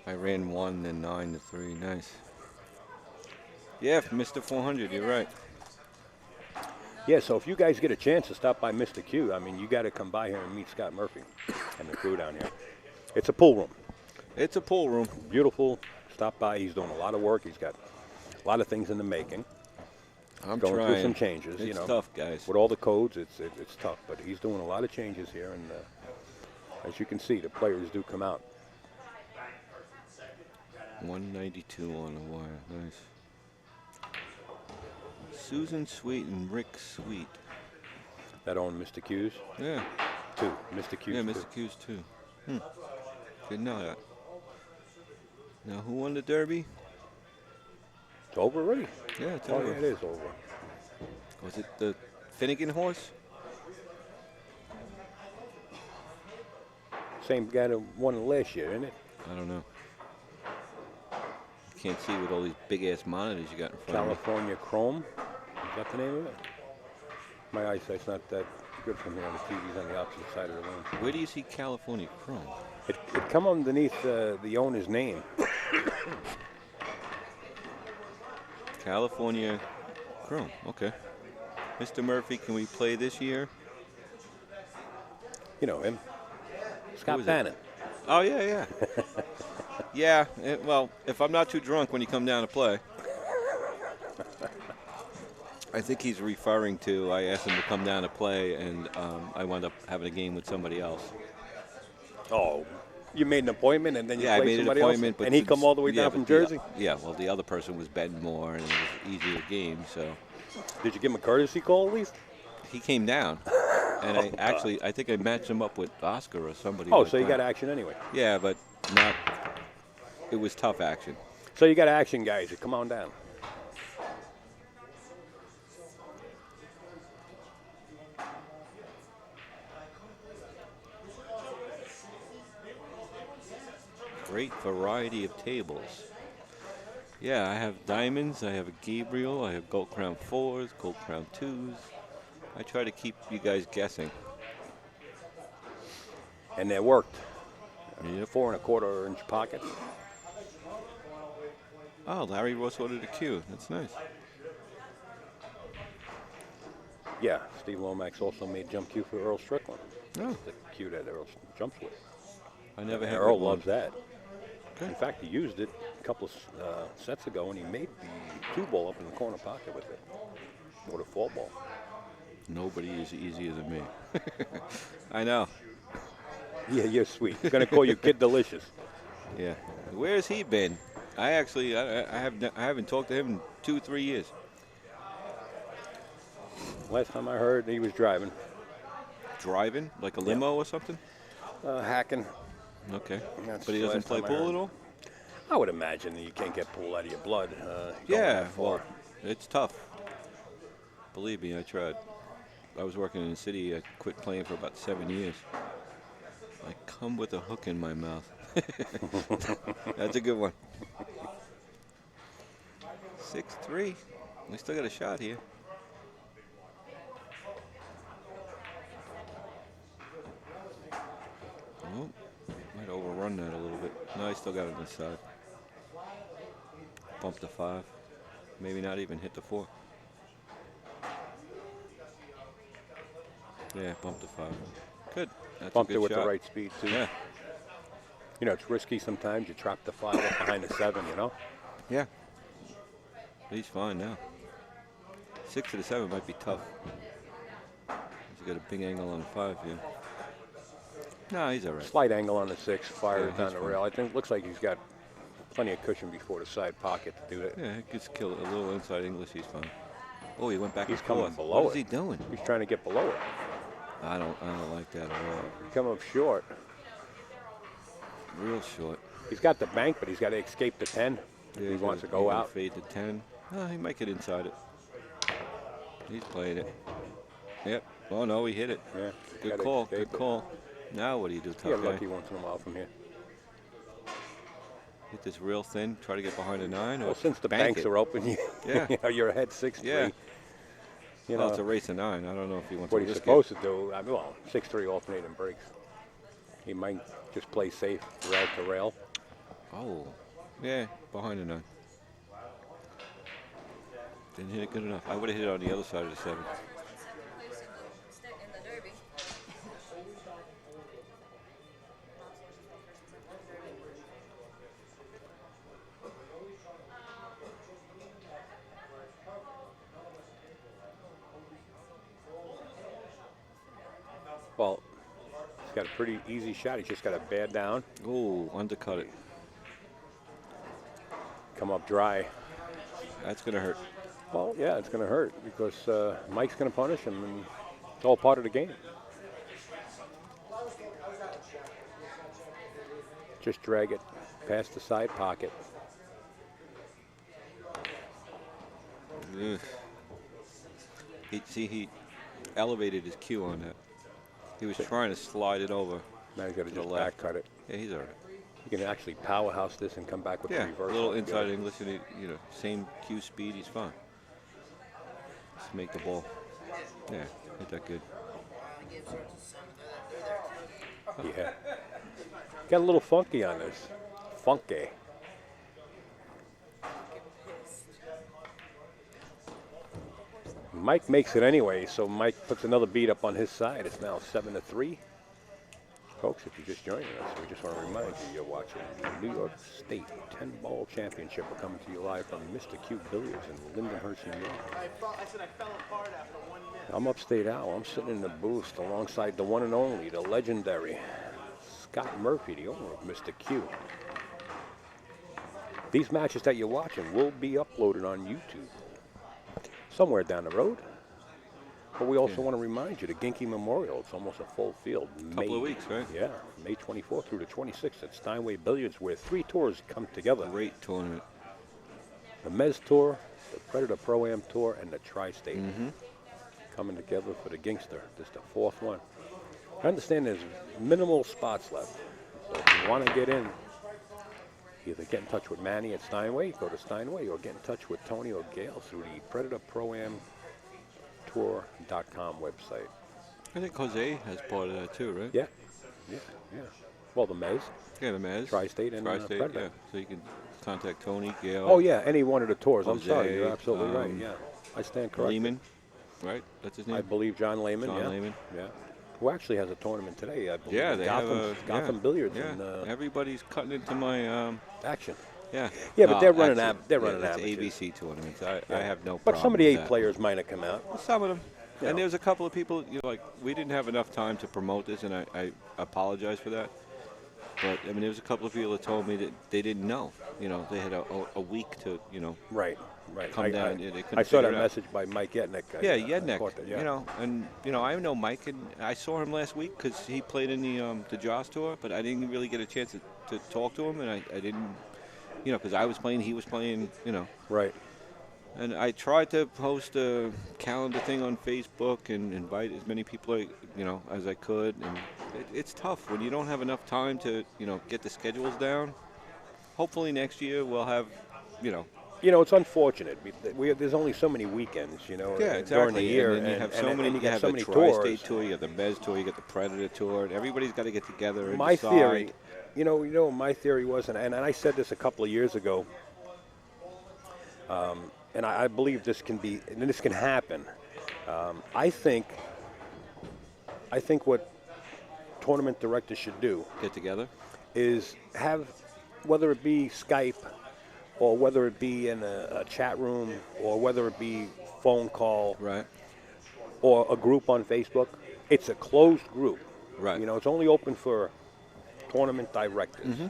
I ran 1 and 9 to 3. Nice. Yeah, Mr. 400. You're right. Yeah, so if you guys get a chance to stop by Mr. Q, I mean, you got to come by here and meet Scott Murphy and the crew down here. It's a pool room. It's a pool room. Beautiful. Stop by. He's doing a lot of work. He's got a lot of things in the making. I'm Going trying. through some changes. It's you know, tough, guys. With all the codes, it's tough. But he's doing a lot of changes here, and as you can see, the players do come out. 192 on the wire. Nice. Susan Sweet and Rick Sweet. That own Mr. Q's. Yeah. 2. Mr. Q's. Yeah, 2. Mr. Q's too. Didn't know that. Now, who won the Derby? It's over already. Yeah, it's Oh, over. yeah, it is over. Was it the Finnegan horse? Same guy that won it last year, isn't it? I don't know. You can't see with all these big-ass monitors you got in front California Chrome. Is that the name of it? My eyesight's not that good from here. The TV's on the opposite side of the room. of me. Where do you see California Chrome? It come underneath the owner's name. California Chrome. Okay. Mr. Murphy, can we play this year? You know him. Scott is it? Bannon. Oh, yeah. Yeah, well, if I'm not too drunk when you come down to play. I think he's referring to, I asked him to come down to play, and I wound up having a game with somebody else. Oh, you made an appointment and then you Yeah, I played made an somebody appointment. else? And he come all the way yeah, down from but the- Jersey? Yeah, well, the other person was betting more, and it was an easier game, so Did you give him a courtesy call at least? he came down. And I think I matched him up with Oscar or somebody. Oh, like so you that. got action anyway. Yeah, but not. It was tough action. So you got action, guys. Come on down. Great variety of tables. Yeah, I have diamonds, I have a Gabriel, I have gold crown 4s, gold crown 2s. I try to keep you guys guessing. And they worked. Yep. 4 1/4-inch pockets. Oh, Larry Ross ordered a Q. That's nice. Yeah, Steve Lomax also made jump cue for Earl Strickland. Oh. The cue that Earl jumps with. I never And had Earl one. loves that. Okay. In fact, he used it couple of sets ago, and he made the 2-ball up in the corner pocket with it, or the 4-ball. Nobody is easier than me. I know. Yeah, you're sweet. He's gonna call you Kid Delicious. Yeah. Where's he been? I haven't talked to him in 2-3 years. Last time I heard, he was driving. Driving? Like a limo or something? Hacking. Okay. That's But he the doesn't last play time I pool heard. at all? I would imagine that you can't get pool out of your blood. Going Yeah, that far. well, it's tough. Believe me, I tried. I was working in the city. I quit playing for about 7 years. I come with a hook in my mouth. That's a good one. 6-3. We still got a shot here. Oh, might overrun that a little bit. No, he still got it on the side. Bump the 5. Maybe not even hit the 4. Yeah, bump the 5. Good. That's Bumped a it good with shot. the right speed, too. Yeah. You know, it's risky sometimes. You trap the 5 up behind the 7, you know? Yeah. He's fine now. 6 to the 7 might be tough. He's got a big angle on the 5 here. No, he's all right. Slight angle on the 6, fire Yeah, it down he's the fine. rail. I think looks like he's got plenty of cushion before the side pocket to do that. Yeah, he gets killed a little inside English. He's fine. Oh, he went back He's and coming forth. below What is it. he doing? He's trying to get below it. I don't like that at all. Come up short. Real short. He's got the bank, but he's got to escape the 10. Yeah, he he's wants to gonna- go he's gonna out. Fade to 10. Oh, he might get inside it. He's playing it. Yep. Oh no, he hit it. Yeah. Good gotta call. escape Good it. call. Now what do you do, You tough get guy? lucky once in a while from here. Hit this real thin. Try to get behind a 9. Well, Or since the bank banks it. are open, Yeah. you know, you're ahead 6-3. Yeah. You Well, know, it's a race of 9. I don't know if he wants what to he's risk supposed to do, I mean, well, 6-3 alternating breaks. He might just play safe, rail to rail. it. Oh, yeah, behind a 9. Didn't hit it good enough. I would have hit it on the other side of the 7. In the Derby. Well, he's got a pretty easy shot. He's just got to bear down, Oh, undercut it. come up dry. That's going to hurt. Well, yeah, it's going to hurt because Mike's going to punish him, and it's all part of the game. Just drag it past the side pocket. Ugh. He elevated his cue on that. He was trying to slide it over. Now he's got to To the just left. back cut it. Yeah, he's all right. You can actually powerhouse this and come back with Yeah, the reverse. a little inside English, and same cue speed. He's fine. Just make the ball. Yeah, hit that good. Yeah. Got a little funky on this. Funky. Mike makes it anyway, so Mike puts another beat up on his side. It's now 7-3. Folks, if you're just joining us, we just want to remind you you're watching the New York State 10-ball championship. We're coming to you live from Mr. Q Billiards in Lindenhurst, New York. I said I fell apart after 1 minute. I'm upstate Al. I'm sitting in the booth alongside the one and only, the legendary Scott Murphy, the owner of Mr. Q. These matches that you're watching will be uploaded on YouTube somewhere down the road. But we also want to remind you, the Ginky Memorial, it's almost a full field. Couple of weeks, right? Yeah, May 24th through the 26th at Steinway Billiards, where 3 tours come together. Great tournament. The Mez Tour, the Predator Pro-Am Tour, and the Tri-State. Coming together for the Gingster. This is the 4th one. I understand there's minimal spots left. So if you want to get in, either get in touch with Manny at Steinway, go to Steinway, or get in touch with Tony or Gail through the Predator Pro-Am Tour.com website. I think Jose has part of that too, right? Yeah. Well, the Mez, Yeah, the Maz. Tri-State, and Tri-State, Predator. yeah. So you can contact Tony, Gail. Oh, yeah, any one of the tours. I'm Jose, sorry, you're absolutely right. um, Yeah, I stand corrected. Lehman, right? That's his name? I believe John Lehman. John yeah. Lehman. Yeah. Who actually has a tournament today? I believe. Yeah, they Gotham, have Gotham Billiards yeah. in Everybody's cutting into my action. Yeah. Yeah, but they're running actually, they're running it's amateurs. ABC tournaments. I Yeah. have no But problem some of the with 8 that. players might have come out. Well, some of them. You And know. there's a couple of people, like, we didn't have enough time to promote this, and I apologize for that. But, I mean, there was a couple of people that told me that they didn't know. They had a week to, Right. come down. They couldn't I saw figure that it out. message by Mike Yetnick. Yeah, I Yednek. caught that, yeah. And I know Mike, and I saw him last week because he played in the Joss tour, but I didn't really get a chance to talk to him, and I didn't, because I was playing, he was playing, Right. And I tried to post a calendar thing on Facebook and invite as many people, as I could, and it's tough when you don't have enough time to, get the schedules down. Hopefully next year we'll have, It's unfortunate. There's only so many weekends, Yeah, exactly. during the year. And then you have so many. and You got have so the many Tri-State tours. tour, you have the Mez tour, you got the Predator tour, and everybody's got to get together and My decide. theory, what my theory was, and I said this a couple of years ago, and I believe this can happen. I think what tournament directors should do Get together. is have, whether it be Skype or whether it be in a chat room or whether it be phone call Right. or a group on Facebook, it's a closed group. Right. It's only open for tournament directors. Mm-hmm.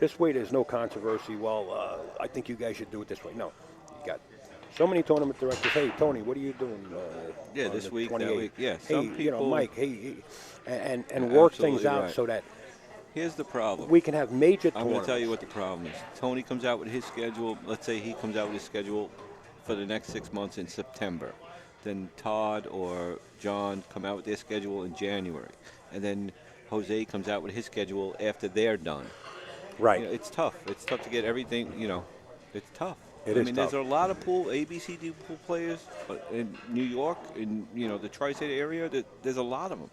This way there's no controversy. Well, I think you guys should do it this way. No. You got so many tournament directors. Hey, Tony, what are you doing? Yeah, on this the week, that 28th? week. Yeah, Hey, some people. Mike, and work things Absolutely out right. so that Here's the problem. we can have major I'm going tournaments. to tell you what the problem is. Tony comes out with his schedule. Let's say he comes out with his schedule for the next 6 months in September. Then Todd or John come out with their schedule in January. And then Jose comes out with his schedule after they're done. Right. It's tough. It's tough to get everything, it's tough. It I is mean, tough. there's a lot of ABCD pool players in New York, in, the Tri-State area. There's a lot of them.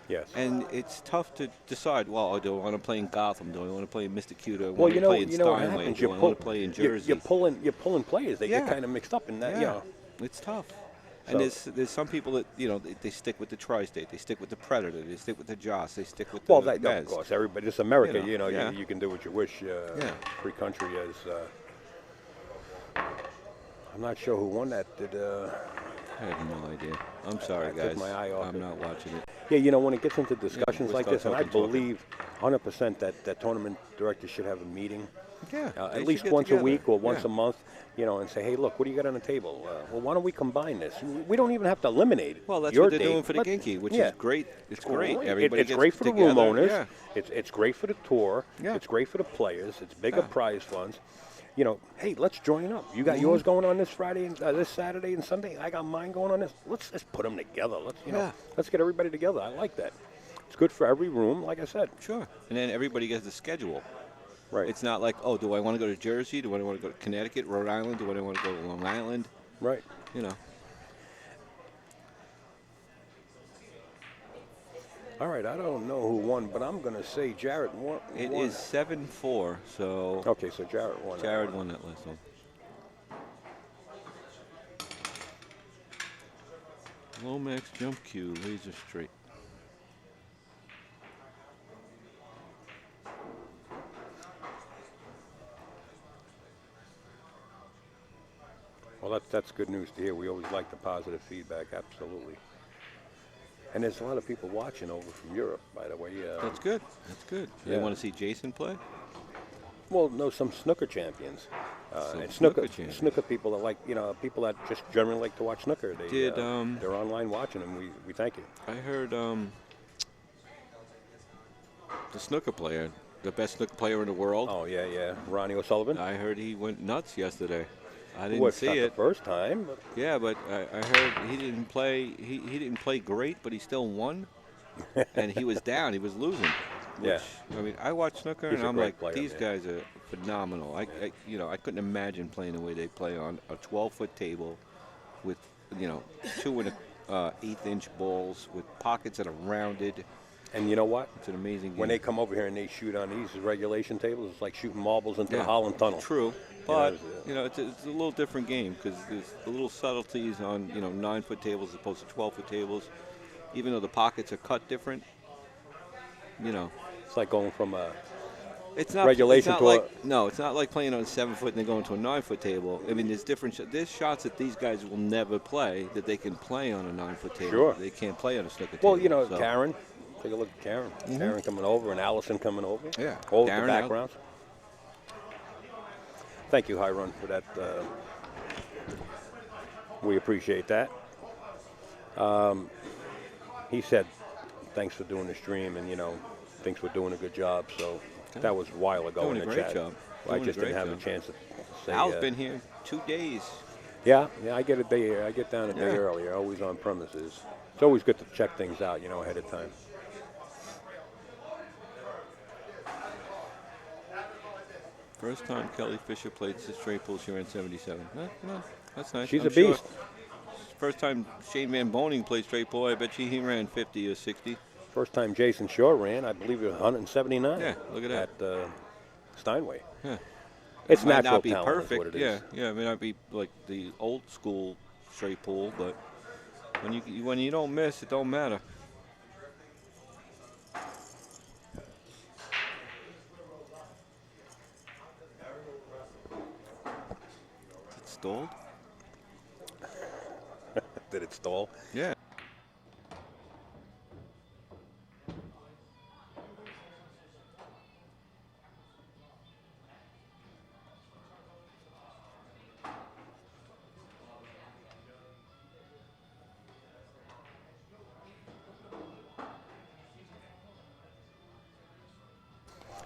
Yes. And it's tough to decide, well, do I want to play in Gotham? Do I want to play in Mr. Q? Do I Well, want to play in what Steinway? happens? Do I want to play in Jersey? You're pulling players. They get Yeah. kind of mixed up in that. Yeah, it's tough. So- And there's some people that, they stick with the Tri-State. They stick with the Predator. They stick with the Joss. They stick with the Well, Mez. of course, everybody. It's America. Yeah. You can do what you wish. Yeah. Free country is. I'm not sure who won that. I have no idea. I'm sorry, I took guys. my eye off I'm it. not watching it. Yeah, when it gets into discussions we'll like start this, and I talking. believe 100% that tournament directors should have a meeting. Yeah, they At should least get once together. a week or once Yeah. a month, and say, hey, look, what do you got on the table? Well, why don't we combine this? We don't even have to eliminate it. Well, that's your what they're date, doing for the but- Ginky, which yeah. is great. It's great. Well, Everybody it's gets great for the together. room owners. Yeah. It's great for the tour. Yeah. It's great for the players. It's bigger Yeah. prize funds. Hey, let's join up. You got yours going on this Friday, and this Saturday and Sunday. I got mine going on this. Let's put them together. Let's get everybody together. I like that. It's good for every room, like I said. Sure. And then everybody gets the schedule. Right. It's not like, oh, do I want to go to Jersey? Do I want to go to Connecticut, Rhode Island? Do I want to go to Long Island? Right. All right, I don't know who won, but I'm going to say Jarrod won. It is 7-4, so Okay, so Jarrod won. that Jarrod one. won that last one. Lomax jump cue, laser straight. Well, that's good news to hear. We always like the positive feedback, absolutely. And there's a lot of people watching over from Europe, by the way. That's good. That's good. Yeah. They want to see Jason play? Well, no, some snooker champions. Some And snooker champions. snooker people that like, people that just generally like to watch snooker. They, Did, they're online watching, and we thank you. I heard the snooker player, the best snooker player in the world, Oh, yeah. Ronnie O'Sullivan. I heard he went nuts yesterday. I didn't Well, it's see not it. the first time, but Yeah, but I heard he didn't play. He didn't play great, but he still won. And he was down. He was losing. Yeah. I mean, I watch snooker, He's and a I'm great like, player, these man. guys are phenomenal. I couldn't imagine playing the way they play on a 12-foot table, with 2 1/8-inch balls with pockets that are rounded. and you know what? It's an amazing game. When they come over here and they shoot on these regulation tables, it's like shooting marbles into the Yeah, Holland Tunnel. True, but know, it's a little different game because there's the little subtleties on 9-foot tables as opposed to 12-foot tables. Even though the pockets are cut different, It's like going from a It's not regulation it's to not a. like, no, it's not like playing on a 7-foot and then going to a 9-foot table. I mean, there's different. There's shots that these guys will never play that they can play on a 9-foot table. Sure. They can't play on a snooker Well, table. you know, so. Karen. Take a look at Karen. Karen coming over and Allison coming over. Yeah. All the Darren, backgrounds. Thank you, Hiron, for that. We appreciate that. He said, thanks for doing the stream, and, you know, thinks we're doing a good job. So that was a while ago Doing in a the great chat. job. I Doing a just didn't great have job. a chance to say. Al's been here 2 days. Yeah, I get a day. I get down a day Yeah. earlier. Always on premises. It's always good to check things out, you know, ahead of time. First time Kelly Fisher played the straight pool, she ran 77. That's nice. She's I'm a beast. Sure first time Shane Van Boning played straight pool, I bet he ran 50 or 60. First time Jason Shaw ran, I believe it was 179. Yeah, look at that. At Steinway. Yeah. It's Might natural not be talent is perfect. what it is. Yeah. It may not be like the old school straight pool, but when you don't miss, it don't matter. Is it stalled? Did it stall? Yeah.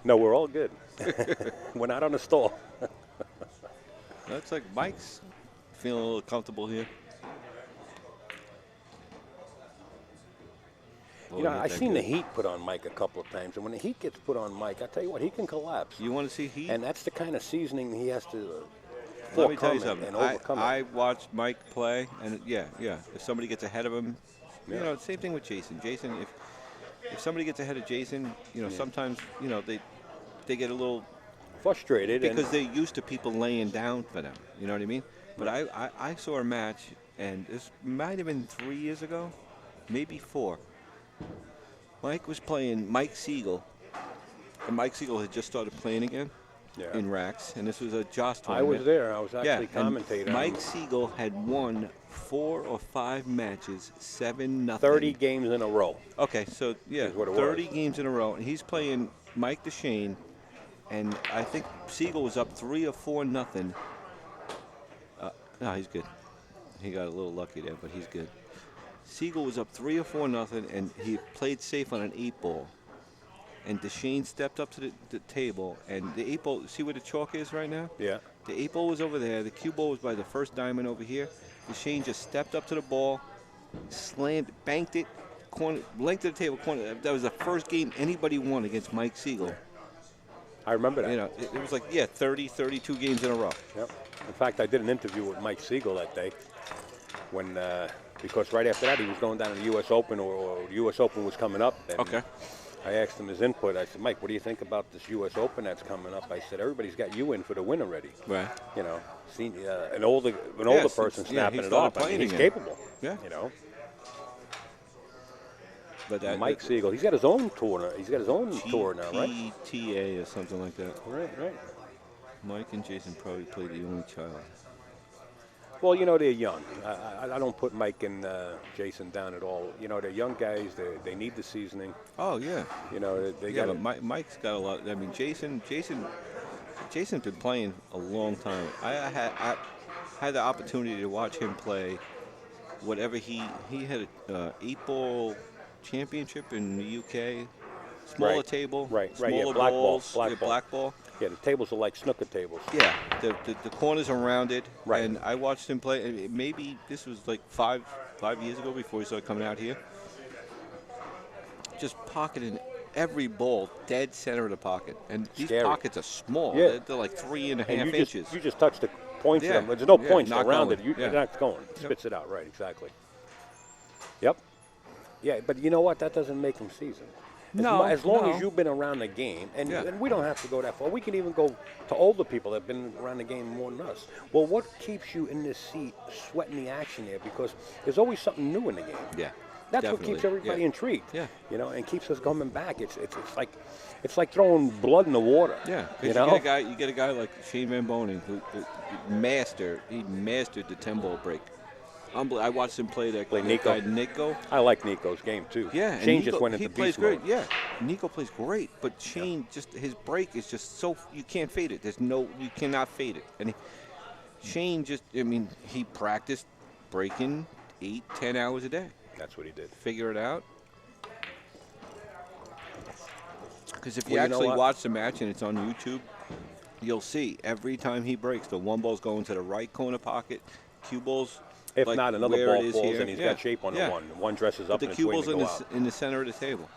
No, we're all good. We're not on a stall. Looks like Mike's feeling a little comfortable here. You know, I've seen the heat put on Mike a couple of times, and when the heat gets put on Mike, I tell you what, he can collapse. You want to see heat? And that's the kind of seasoning he has to Let me tell overcome you something. and overcome I it. watched Mike play, and yeah. If somebody gets ahead of him, you know, same thing with Jason. Jason, if somebody gets ahead of Jason, you know, sometimes, you know, they get a little Frustrated. because they're used to people laying down for them. You know what I mean? But I saw a match, and this might have been 3 years ago, maybe 4. Mike was playing Mike Siegel, and Mike Siegel had just started playing again in racks, and this was a Joss I tournament. was there. I was actually and commentating. Mike Siegel had won 4 or 5 matches, 7-0. 30 games in a row. Okay, so Is what it 30 was. games in a row, and he's playing Mike Dechaine, and I think Siegel was up 3 or 4-0. No, he's good. He got a little lucky there, but he's good. Siegel was up 3 or 4-0, and he played safe on an 8-ball. And Dechaine stepped up to the table, and the 8-ball, see where the chalk is right now? Yeah. The 8-ball was over there. The cue ball was by the first diamond over here. Dechaine just stepped up to the ball, slammed, banked it, corner, length of the table, corner. That was the first game anybody won against Mike Siegel. I remember that. You know, it was like, 30, 32 games in a row. Yep. In fact, I did an interview with Mike Siegel that day when, because right after that he was going down to the U.S. Open, or the U.S. Open was coming up. And Okay. I asked him his input. I said, Mike, what do you think about this U.S. Open that's coming up? I said, everybody's got you in for the win already. Right. You know, an older person snapping he it started off. I playing mean, he's again. capable. Yeah. You know, But that Mike Siegel. He's got his own tour. He's got his own tour now, right? GTA or something like that. Right. Mike and Jason probably played the only child. Well, you know, they're young. I don't put Mike and Jason down at all. You know, they're young guys. They need the seasoning. Oh yeah. You know, they Yeah, got but Mike's got a lot. I mean, Jason's been playing a long time. I had the opportunity to watch him play. Whatever he had a 8-ball championship in the UK, smaller Right. table, Right, yeah, smaller black ball, balls, black ball. black ball. Yeah, the tables are like snooker tables. Yeah, the corners are rounded. Right. And I watched him play. And maybe this was like five years ago before he started coming out here. Just pocketing every ball dead center of the pocket. And these Scary. pockets are small. Yeah. They're like 3.5 And inches. you just touch the points Yeah, of them. There's no yeah, points not around going. it. You're Yeah. not going. It spits it out. Right, exactly. Yep. Yeah, but you know what? That doesn't make them seasoned. As long as you've been around the game, and we don't have to go that far. We can even go to older people that have been around the game more than us. Well, what keeps you in this seat sweating the action there? Because there's always something new in the game. Yeah. That's what definitely. keeps everybody Yeah. intrigued. Yeah. You know, and keeps us coming back. It's like It's like throwing blood in the water. Yeah, you because know. you get a guy like Shane Van Boening who mastered the 10-ball break. I watched him play that Nico. guy Nico. I like Nico's game too. Yeah, Shane and just Nico, went into he beast plays mode. great. Yeah, Nico plays great, but Shane just his break is just so you can't fade it. You cannot fade it. And Shane he practiced breaking 8-10 hours a day. That's what he did. Figure it out. Because if you Well, you know actually what? watch the match and it's on YouTube, you'll see every time he breaks, the one ball's going to the right corner pocket, cue ball's If like not, another where it ball is falls here. and he's Yeah. got shape on Yeah. the one. One dresses But up the and it's cue waiting ball's to go out. in the center of the table.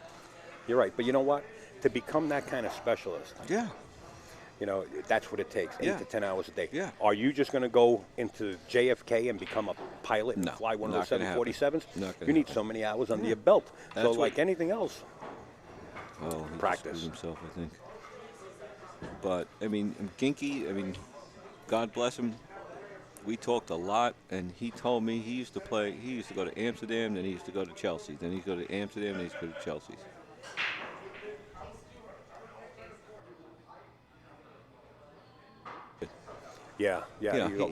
You're right, but you know what? To become that kind of specialist, Yeah. you know, that's what it takes, 8 Yeah. to 10 hours a day. Yeah. Are you just going to go into JFK and become a pilot and No, fly one of not those gonna happen. 747s? Not gonna You need happen. so many hours under your belt. That's So what- like anything else, Oh, he Practice. just screwed himself, I think. But Ginky, God bless him. We talked a lot, and he told me he used to go to Amsterdam, then he used to go to Chelsea. Then he'd go to Amsterdam, then he'd go to Chelsea. yeah.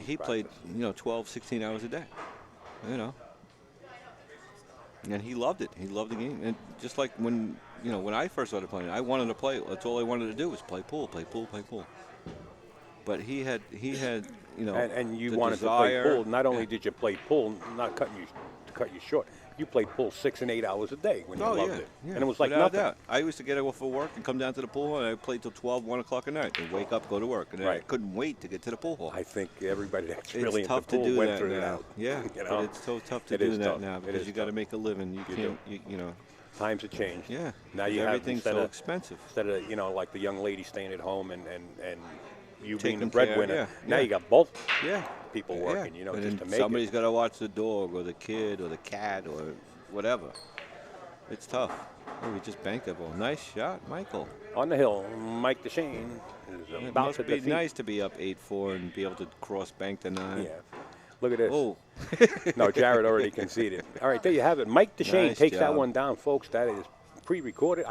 He played, 12, 16 hours a day, And he loved it. He loved the game. And just like when I first started playing, I wanted to play. That's all I wanted to do was play pool. But he had And you the wanted to play desire. pool. Not only Yeah. did you play pool, not cutting you to cut you short, you played pool 6 and 8 hours a day when you loved it. Yeah. And it was like Without nothing. doubt. I used to get off for work and come down to the pool hall, and I played till 12, 1 o'clock at night, and wake up, go to work. And then I Right. couldn't wait to get to the pool hall. I think everybody that's It's really into tough to pool do went that through now. that. Yeah, you know? but it's so tough to It do is that tough. now It because is you got to tough. make a living. You do. can't, Times have changed. Yeah. Now you have everything's instead so of expensive. instead of like the young lady staying at home and you being the Taking care, breadwinner. yeah, Now yeah. you got both Yeah. people Yeah. working. But Just then to make somebody's it. got to watch the dog or the kid or the cat or whatever. It's tough. Oh, we just banked that ball. Nice shot, Michael. On the hill, Mike Dechaine is It about must to be defeat. nice to be up 8-4 and be able to cross bank the 9. Yeah. Look at this. Oh, No, Jarrod already conceded. All right, there you have it. Mike Dechaine Nice takes that job. one down, folks. That is recorded.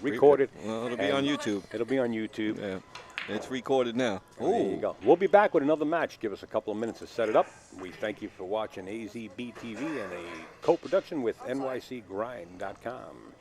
Recorded. Well, it'll be and on YouTube. It'll be on YouTube. Yeah, it's recorded now. There you go. We'll be back with another match. Give us a couple of minutes to set it up. We thank you for watching AZB TV and a co-production with NYCGrind.com.